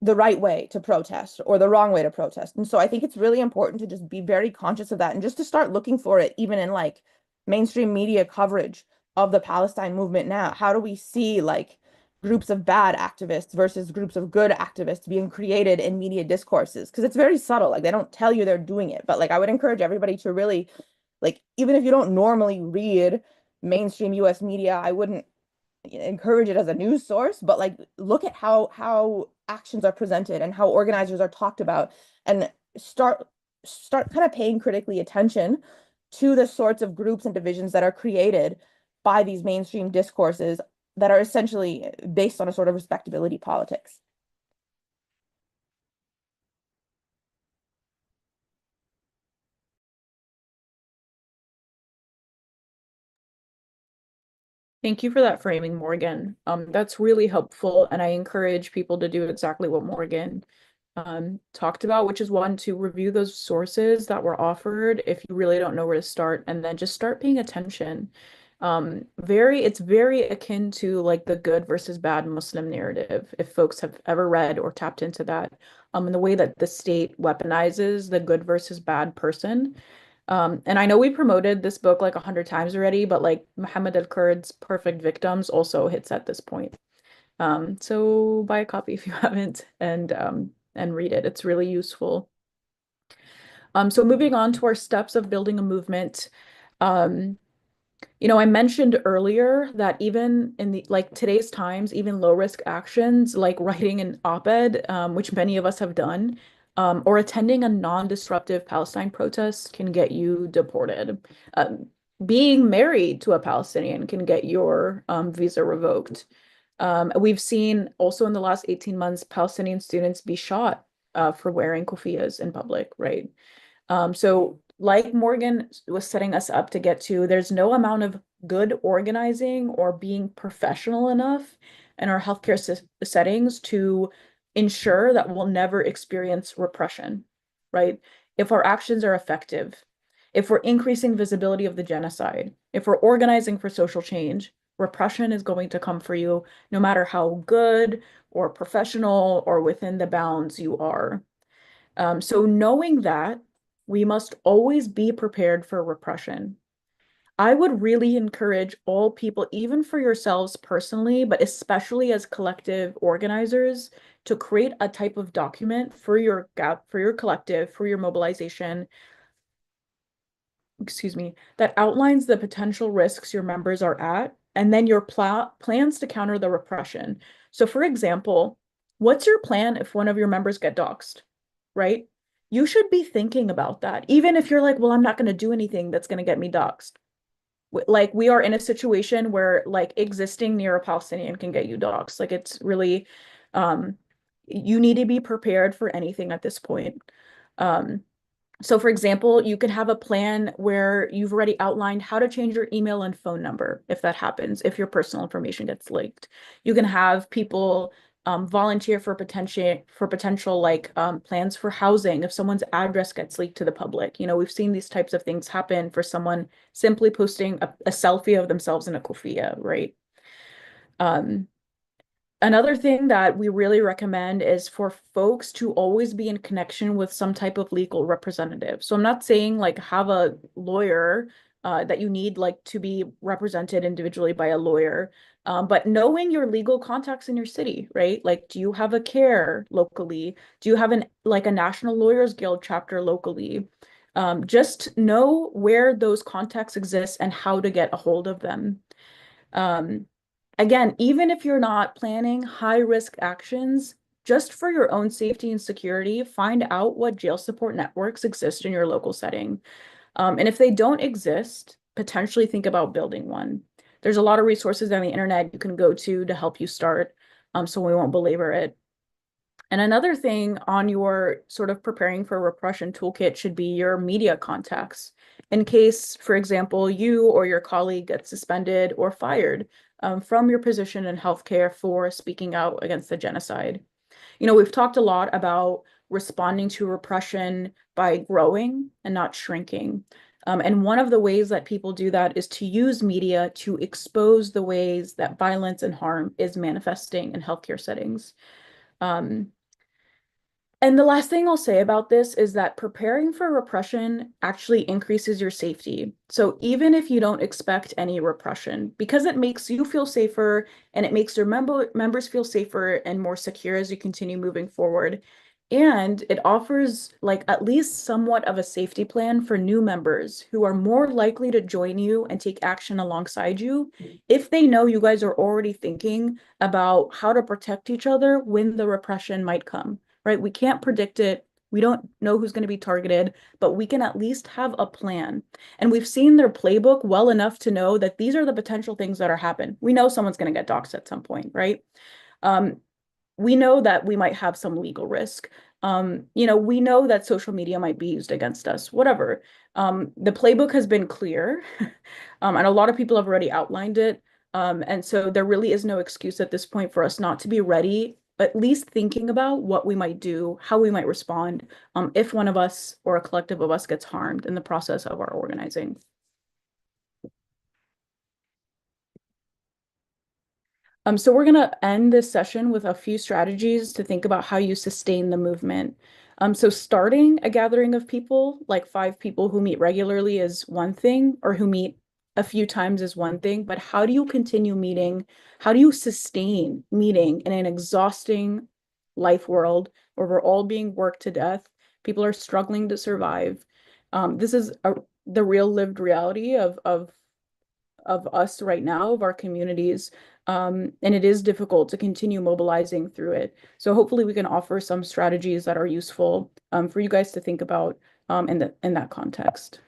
the right way to protest or the wrong way to protest. And so I think it's really important to just be very conscious of that and just to start looking for it even in like mainstream media coverage of the Palestine movement now. How do we see like groups of bad activists versus groups of good activists being created in media discourses? Because it's very subtle. Like they don't tell you they're doing it. But like I would encourage everybody to really like, even if you don't normally read mainstream US media, I wouldn't encourage it as a news source, but like look at how actions are presented and how organizers are talked about, and start kind of paying critically attention to the sorts of groups and divisions that are created by these mainstream discourses that are essentially based on a sort of respectability politics. Thank you for that framing, Morgan. That's really helpful, and I encourage people to do exactly what Morgan talked about, which is one, to review those sources that were offered if you really don't know where to start, and then just start paying attention. It's very akin to like the good versus bad Muslim narrative, if folks have ever read or tapped into that, in the way that the state weaponizes the good versus bad person. And I know we promoted this book like 100 times already, but like Muhammad al-Kurd's Perfect Victims also hits at this point. So buy a copy if you haven't, and read it. It's really useful. So moving on to our steps of building a movement. Um, I mentioned earlier that even in the like today's times, even low risk actions like writing an op-ed, which many of us have done, or attending a non-disruptive Palestine protest can get you deported. Being married to a Palestinian can get your visa revoked. We've seen also in the last 18 months, Palestinian students be shot for wearing kufiyas in public, right? So like Morgan was setting us up to get to, there's no amount of good organizing or being professional enough in our healthcare settings to ensure that we'll never experience repression, right? If our actions are effective, if we're increasing visibility of the genocide, if we're organizing for social change, repression is going to come for you no matter how good or professional or within the bounds you are. So knowing that, we must always be prepared for repression. I would really encourage all people, even for yourselves personally, but especially as collective organizers, to create a type of document for your collective, for your mobilization, excuse me, that outlines the potential risks your members are at, and then your plans to counter the repression. So for example, what's your plan if one of your members get doxxed, right? You should be thinking about that. Even if you're like, well, I'm not going to do anything that's going to get me doxxed. Like we are in a situation where like existing near a Palestinian can get you doxxed. Like it's really, um, you need to be prepared for anything at this point. Um, so for example, you could have a plan where you've already outlined how to change your email and phone number if that happens, if your personal information gets leaked. You can have people volunteer for potential like plans for housing if someone's address gets leaked to the public. We've seen these types of things happen for someone simply posting a selfie of themselves in a kufiya, right? Um, Another thing that we really recommend is for folks to always be in connection with some type of legal representative. So I'm not saying like have a lawyer that you need like to be represented individually by a lawyer, but knowing your legal contacts in your city, right? Like, do you have a care locally? Do you have like a National Lawyers Guild chapter locally? Just know where those contacts exist and how to get a hold of them. Um, Again, even if you're not planning high risk actions, just for your own safety and security, find out what jail support networks exist in your local setting. And if they don't exist, potentially think about building one. There's a lot of resources on the internet you can go to help you start, so we won't belabor it. And another thing on your sort of preparing for repression toolkit should be your media contacts. In case, for example, you or your colleague gets suspended or fired from your position in healthcare for speaking out against the genocide. We've talked a lot about responding to repression by growing and not shrinking. And one of the ways that people do that is to use media to expose the ways that violence and harm is manifesting in healthcare settings. Um, and the last thing I'll say about this is that preparing for repression actually increases your safety. So even if you don't expect any repression, because it makes you feel safer and it makes your members feel safer and more secure as you continue moving forward. And it offers like at least somewhat of a safety plan for new members who are more likely to join you and take action alongside you if they know you guys are already thinking about how to protect each other when the repression might come, right? We can't predict it. We don't know who's going to be targeted, but we can at least have a plan. And we've seen their playbook well enough to know that these are the potential things that are happen. We know someone's going to get doxxed at some point, right? Um, we know that we might have some legal risk. We know that social media might be used against us, whatever. The playbook has been clear, and a lot of people have already outlined it. And so there really is no excuse at this point for us not to be ready, at least thinking about what we might do, how we might respond, if one of us or a collective of us gets harmed in the process of our organizing. So we're going to end this session with a few strategies to think about how you sustain the movement. So starting a gathering of people, like 5 people who meet regularly is one thing, or who meet a few times is one thing, but how do you continue meeting? How do you sustain meeting in an exhausting life world where we're all being worked to death? People are struggling to survive. This is the real lived reality of us right now, of our communities. And it is difficult to continue mobilizing through it. So hopefully we can offer some strategies that are useful for you guys to think about in that context.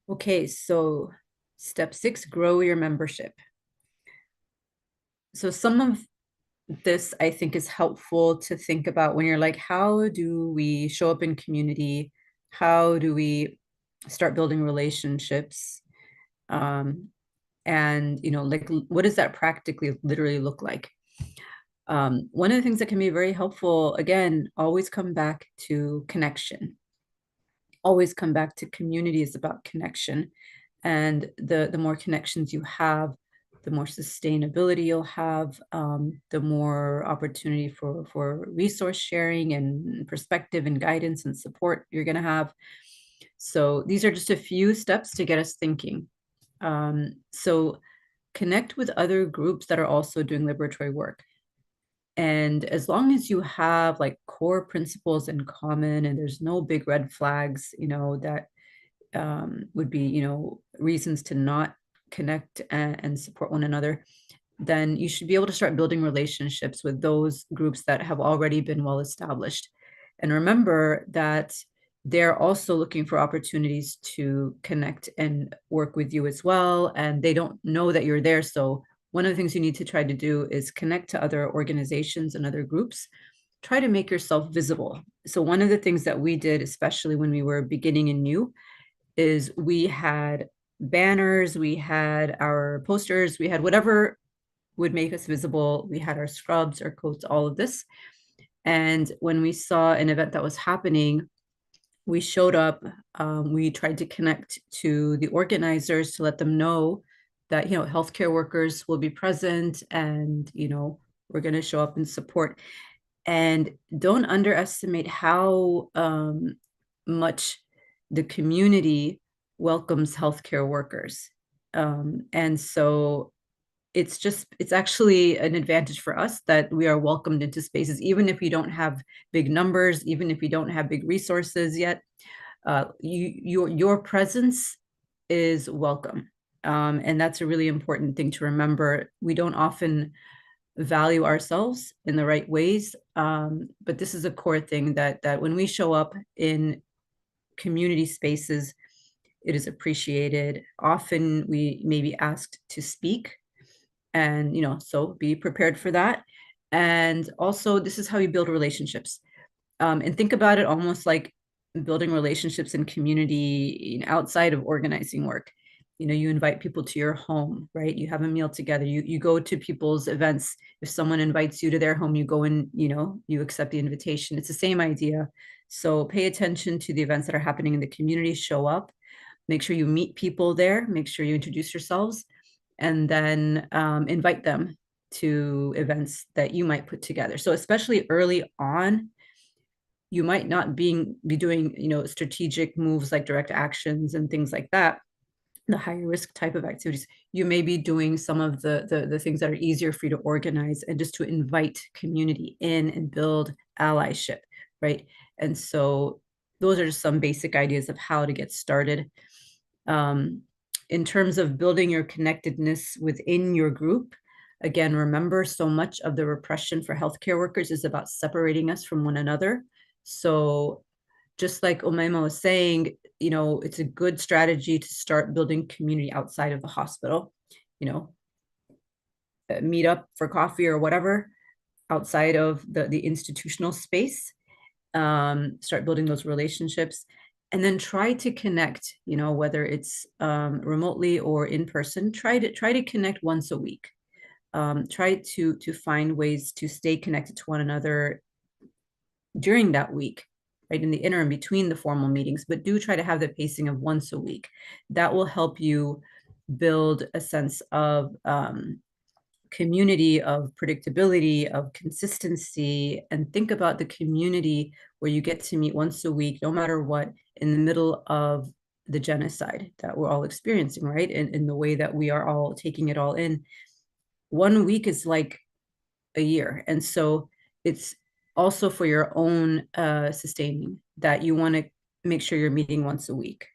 Okay, so step 6, grow your membership. So some of this I think is helpful to think about when you're like, how do we show up in community? How do we start building relationships? And like, what does that practically literally look like? One of the things that can be very helpful, again, always come back to connection. Always come back to community is about connection. And the more connections you have, the more sustainability you'll have, the more opportunity for resource sharing and perspective and guidance and support you're going to have. So these are just a few steps to get us thinking. So connect with other groups that are also doing liberatory work. And as long as you have like core principles in common and there's no big red flags, that would be, reasons to not connect and support one another, then you should be able to start building relationships with those groups that have already been well established. And remember that they're also looking for opportunities to connect and work with you as well. And they don't know that you're there. So one of the things you need to try to do is connect to other organizations and other groups. Try to make yourself visible. So one of the things that we did, especially when we were beginning and new, is we had banners, we had our posters, we had whatever would make us visible. We had our scrubs, our coats, all of this. And when we saw an event that was happening, we showed up. We tried to connect to the organizers to let them know that, healthcare workers will be present and, we're going to show up and support. And don't underestimate how much the community welcomes healthcare workers. And so it's actually an advantage for us that we are welcomed into spaces, even if we don't have big numbers, even if we don't have big resources yet. Your presence is welcome. And that's a really important thing to remember. We don't often value ourselves in the right ways. But this is a core thing that when we show up in community spaces, it is appreciated. Often we may be asked to speak, And, so be prepared for that. And also, this is how you build relationships. And think about it almost like building relationships in community outside of organizing work. You invite people to your home, right? You have a meal together. You go to people's events. If someone invites you to their home, you go and, you accept the invitation. It's the same idea. So pay attention to the events that are happening in the community, show up, make sure you meet people there, make sure you introduce yourselves, and then invite them to events that you might put together. So especially early on, you might not be doing, strategic moves like direct actions and things like that, the higher risk type of activities. You may be doing some of the things that are easier for you to organize and just to invite community in and build allyship, right? And so those are just some basic ideas of how to get started. In terms of building your connectedness within your group, again, remember, so much of the repression for healthcare workers is about separating us from one another. So just like Umaima was saying, it's a good strategy to start building community outside of the hospital, meet up for coffee or whatever outside of the institutional space. Start building those relationships, and then try to connect, whether it's remotely or in person. Try to connect once a week. Try to find ways to stay connected to one another during that week, right, in the interim between the formal meetings, but do try to have the pacing of once a week. That will help you build a sense of community, of predictability, of consistency, and think about the community where you get to meet once a week, no matter what, in the middle of the genocide that we're all experiencing, right? In the way that we are all taking it all in. 1 week is like a year. And so it's also for your own sustaining that you want to make sure you're meeting once a week.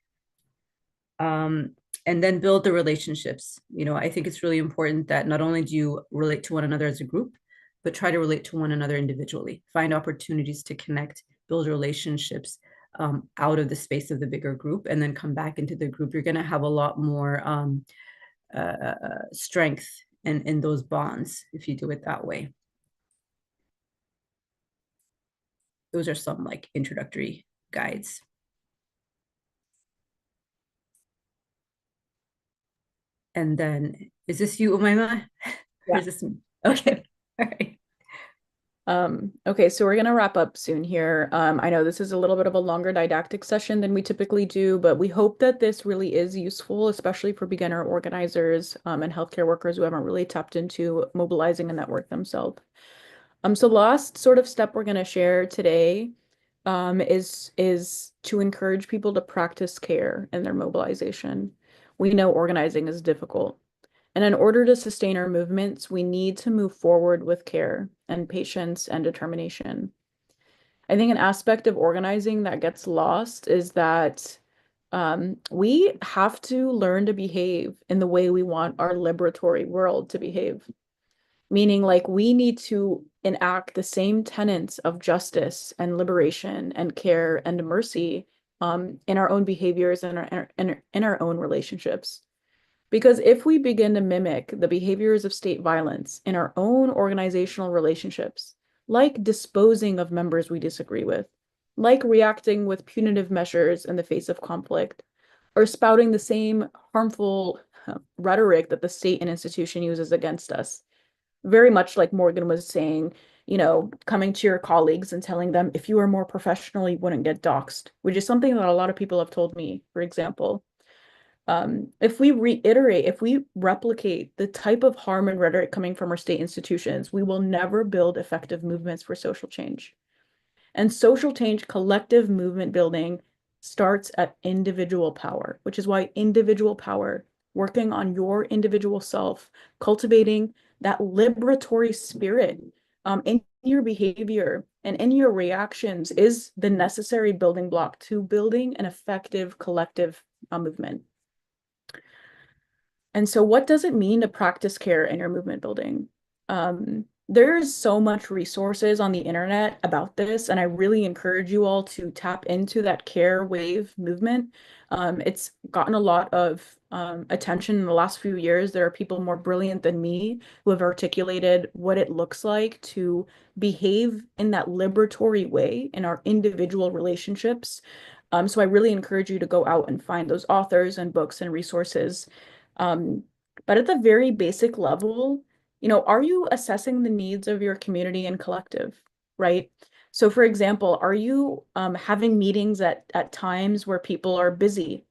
And then build the relationships. I think it's really important that not only do you relate to one another as a group, but try to relate to one another individually. Find opportunities to connect, build relationships out of the space of the bigger group, and then come back into the group. You're going to have a lot more strength in those bonds if you do it that way. Those are some like introductory guides. And then, is this you, Umaima? Yeah. Or is this me? Okay. All right. Okay, so we're gonna wrap up soon here. I know this is a little bit of a longer didactic session than we typically do, but we hope that this really is useful, especially for beginner organizers and healthcare workers who haven't really tapped into mobilizing a network themselves. So the last sort of step we're gonna share today is to encourage people to practice care in their mobilization. We know organizing is difficult. And in order to sustain our movements, we need to move forward with care and patience and determination. I think an aspect of organizing that gets lost is that we have to learn to behave in the way we want our liberatory world to behave. Meaning, like, we need to enact the same tenets of justice and liberation and care and mercy in our own behaviors and in our own relationships. Because if we begin to mimic the behaviors of state violence in our own organizational relationships, like disposing of members we disagree with, like reacting with punitive measures in the face of conflict, or spouting the same harmful rhetoric that the state and institution uses against us, very much like Morgan was saying, coming to your colleagues and telling them if you were more professional, you wouldn't get doxxed, which is something that a lot of people have told me, for example. If we replicate the type of harm and rhetoric coming from our state institutions, we will never build effective movements for social change. And social change, collective movement building starts at individual power, which is why individual power, working on your individual self, cultivating that liberatory spirit in your behavior and in your reactions is the necessary building block to building an effective collective movement. And so what does it mean to practice care in your movement building? There's so much resources on the internet about this, and I really encourage you all to tap into that care wave movement. It's gotten a lot of attention in the last few years. There are people more brilliant than me who have articulated what it looks like to behave in that liberatory way in our individual relationships. So I really encourage you to go out and find those authors and books and resources. Um, but at the very basic level, are you assessing the needs of your community and collective, right? So for example, are you having meetings at times where people are busy?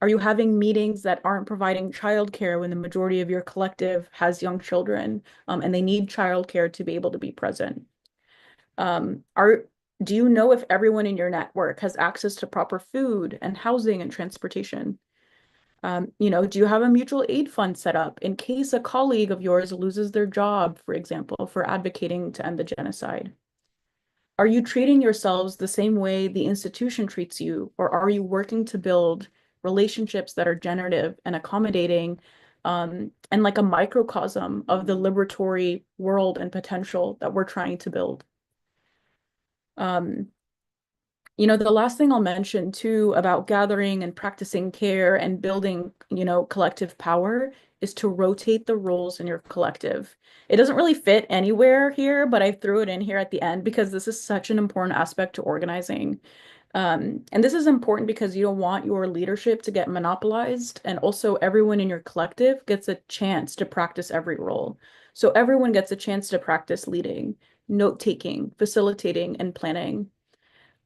Are you having meetings that aren't providing childcare when the majority of your collective has young children, and they need childcare to be able to be present? Are Do you know if everyone in your network has access to proper food and housing and transportation? Do you have a mutual aid fund set up in case a colleague of yours loses their job, for example, for advocating to end the genocide? Are you treating yourselves the same way the institution treats you, or are you working to build relationships that are generative and accommodating, and like a microcosm of the liberatory world and potential that we're trying to build? Um, the last thing I'll mention too about gathering and practicing care and building, collective power is to rotate the roles in your collective. It doesn't really fit anywhere here, but I threw it in here at the end because this is such an important aspect to organizing. And this is important because you don't want your leadership to get monopolized, and also everyone in your collective gets a chance to practice every role. So everyone gets a chance to practice leading, note taking, facilitating, and planning.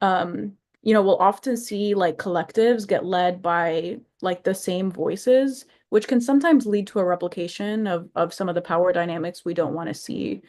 We'll often see like collectives get led by like the same voices, which can sometimes lead to a replication of some of the power dynamics we don't want to see.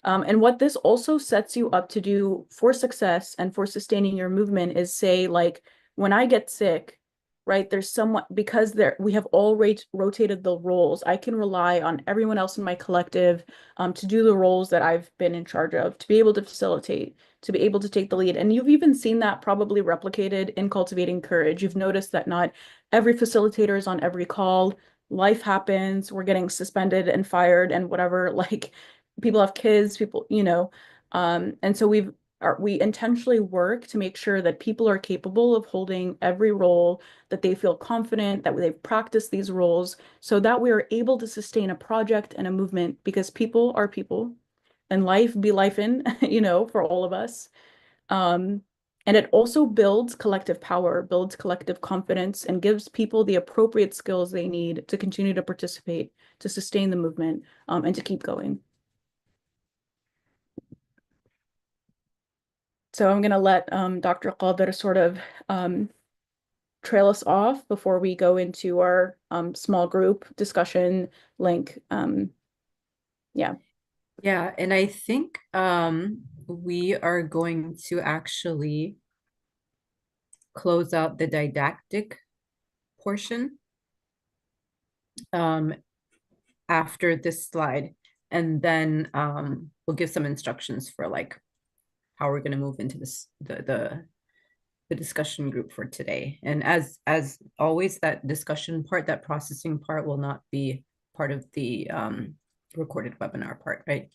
And what this also sets you up to do for success and for sustaining your movement is say, like, when I get sick, right, there's someone because we have all rotated the roles. I can rely on everyone else in my collective to do the roles that I've been in charge of, to be able to facilitate, to be able to take the lead. And you've even seen that probably replicated in Cultivating Courage. You've noticed that not every facilitator is on every call. Life happens, we're getting suspended and fired and whatever, like people have kids, and so we intentionally work to make sure that people are capable of holding every role, that they feel confident, that they've practiced these roles, so that we are able to sustain a project and a movement because people are people and life be life in, for all of us. Um, and it also builds collective power, builds collective confidence, and gives people the appropriate skills they need to continue to participate, to sustain the movement, and to keep going. So I'm going to let Dr. Qadir sort of um, trail us off before we go into our small group discussion link. Yeah. Yeah, and I think we are going to actually close out the didactic portion um, after this slide, and then we'll give some instructions for like how we're going to move into the discussion group for today. And as always, that discussion part, that processing part, will not be part of the recorded webinar part, right?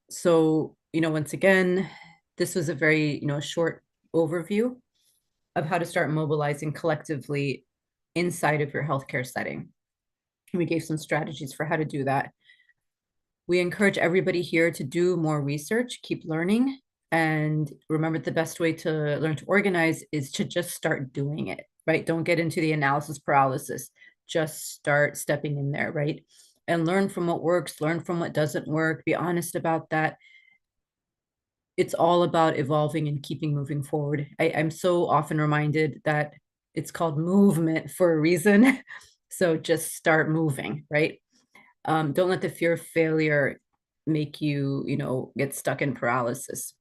So, once again, this was a very, short overview of how to start mobilizing collectively inside of your healthcare setting. We gave some strategies for how to do that. We encourage everybody here to do more research, keep learning, and remember the best way to learn to organize is to just start doing it, right? Don't get into the analysis paralysis. Just start stepping in there, right? And learn from what works, learn from what doesn't work, be honest about that. It's all about evolving and keeping moving forward. I'm so often reminded that it's called movement for a reason. So just start moving, right? Don't let the fear of failure make you, get stuck in paralysis.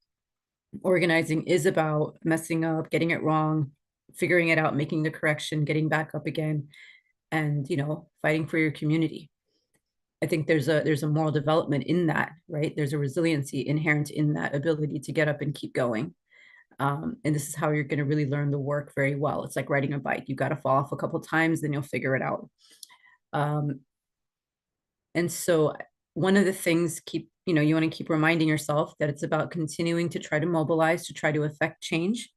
Organizing is about messing up, getting it wrong, figuring it out, making the correction, getting back up again, and, fighting for your community. I think there's a moral development in that, right? There's a resiliency inherent in that ability to get up and keep going. And this is how you're going to really learn the work very well. It's like riding a bike. You got to fall off a couple of times, then you'll figure it out. And so one of the things you want to keep reminding yourself that it's about continuing to try to mobilize, to try to affect change,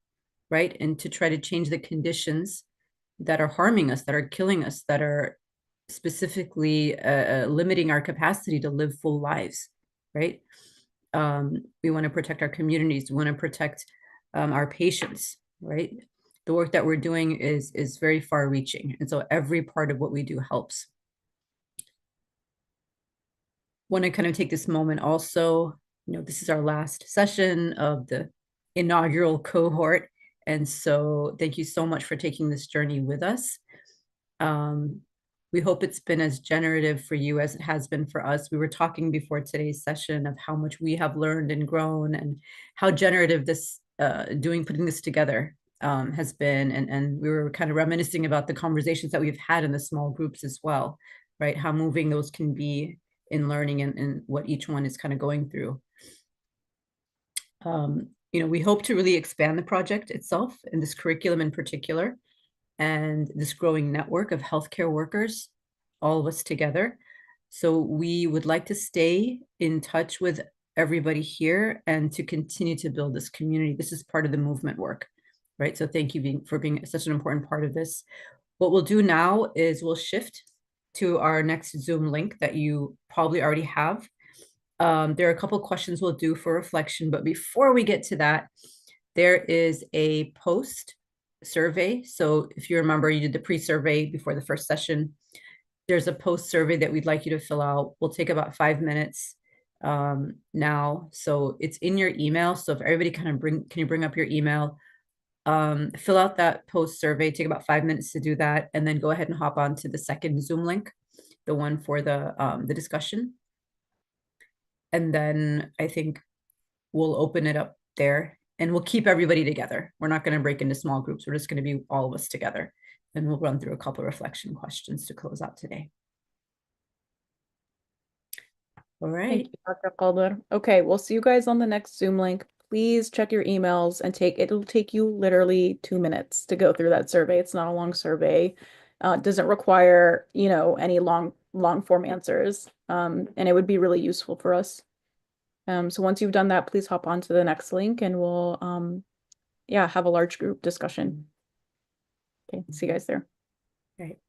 right? And to try to change the conditions that are harming us, that are killing us, that are specifically limiting our capacity to live full lives, right? We want to protect our communities. We want to protect our patients, right? The work that we're doing is very far reaching. And so every part of what we do helps. Want to kind of take this moment also, this is our last session of the inaugural cohort. And so thank you so much for taking this journey with us. We hope it's been as generative for you as it has been for us. We were talking before today's session of how much we have learned and grown and how generative this putting this together has been. And we were kind of reminiscing about the conversations that we've had in the small groups as well, right? How moving those can be in learning and what each one is kind of going through. We hope to really expand the project itself and this curriculum in particular, and this growing network of healthcare workers, all of us together. So we would like to stay in touch with everybody here and to continue to build this community. This is part of the movement work, right? So thank you for being such an important part of this. What we'll do now is we'll shift to our next Zoom link that you probably already have. There are a couple of questions we'll do for reflection, but before we get to that, there is a post survey. So if you remember, you did the pre-survey before the first session. There's a post survey that we'd like you to fill out. We'll take about 5 minutes now. So it's in your email. So if everybody can you bring up your email? Fill out that post survey, take about 5 minutes to do that, and then go ahead and hop on to the second Zoom link, the one for the discussion. And then I think we'll open it up there and we'll keep everybody together. We're not going to break into small groups. We're just going to be all of us together. And we'll run through a couple of reflection questions to close out today. All right. Thank you, Dr. Calder. Okay, we'll see you guys on the next Zoom link. Please check your emails and it'll take you literally 2 minutes to go through that survey. It's not a long survey. It doesn't require, any long form answers. And it would be really useful for us. So once you've done that, please hop on to the next link and we'll, have a large group discussion. Okay, see you guys there. Right.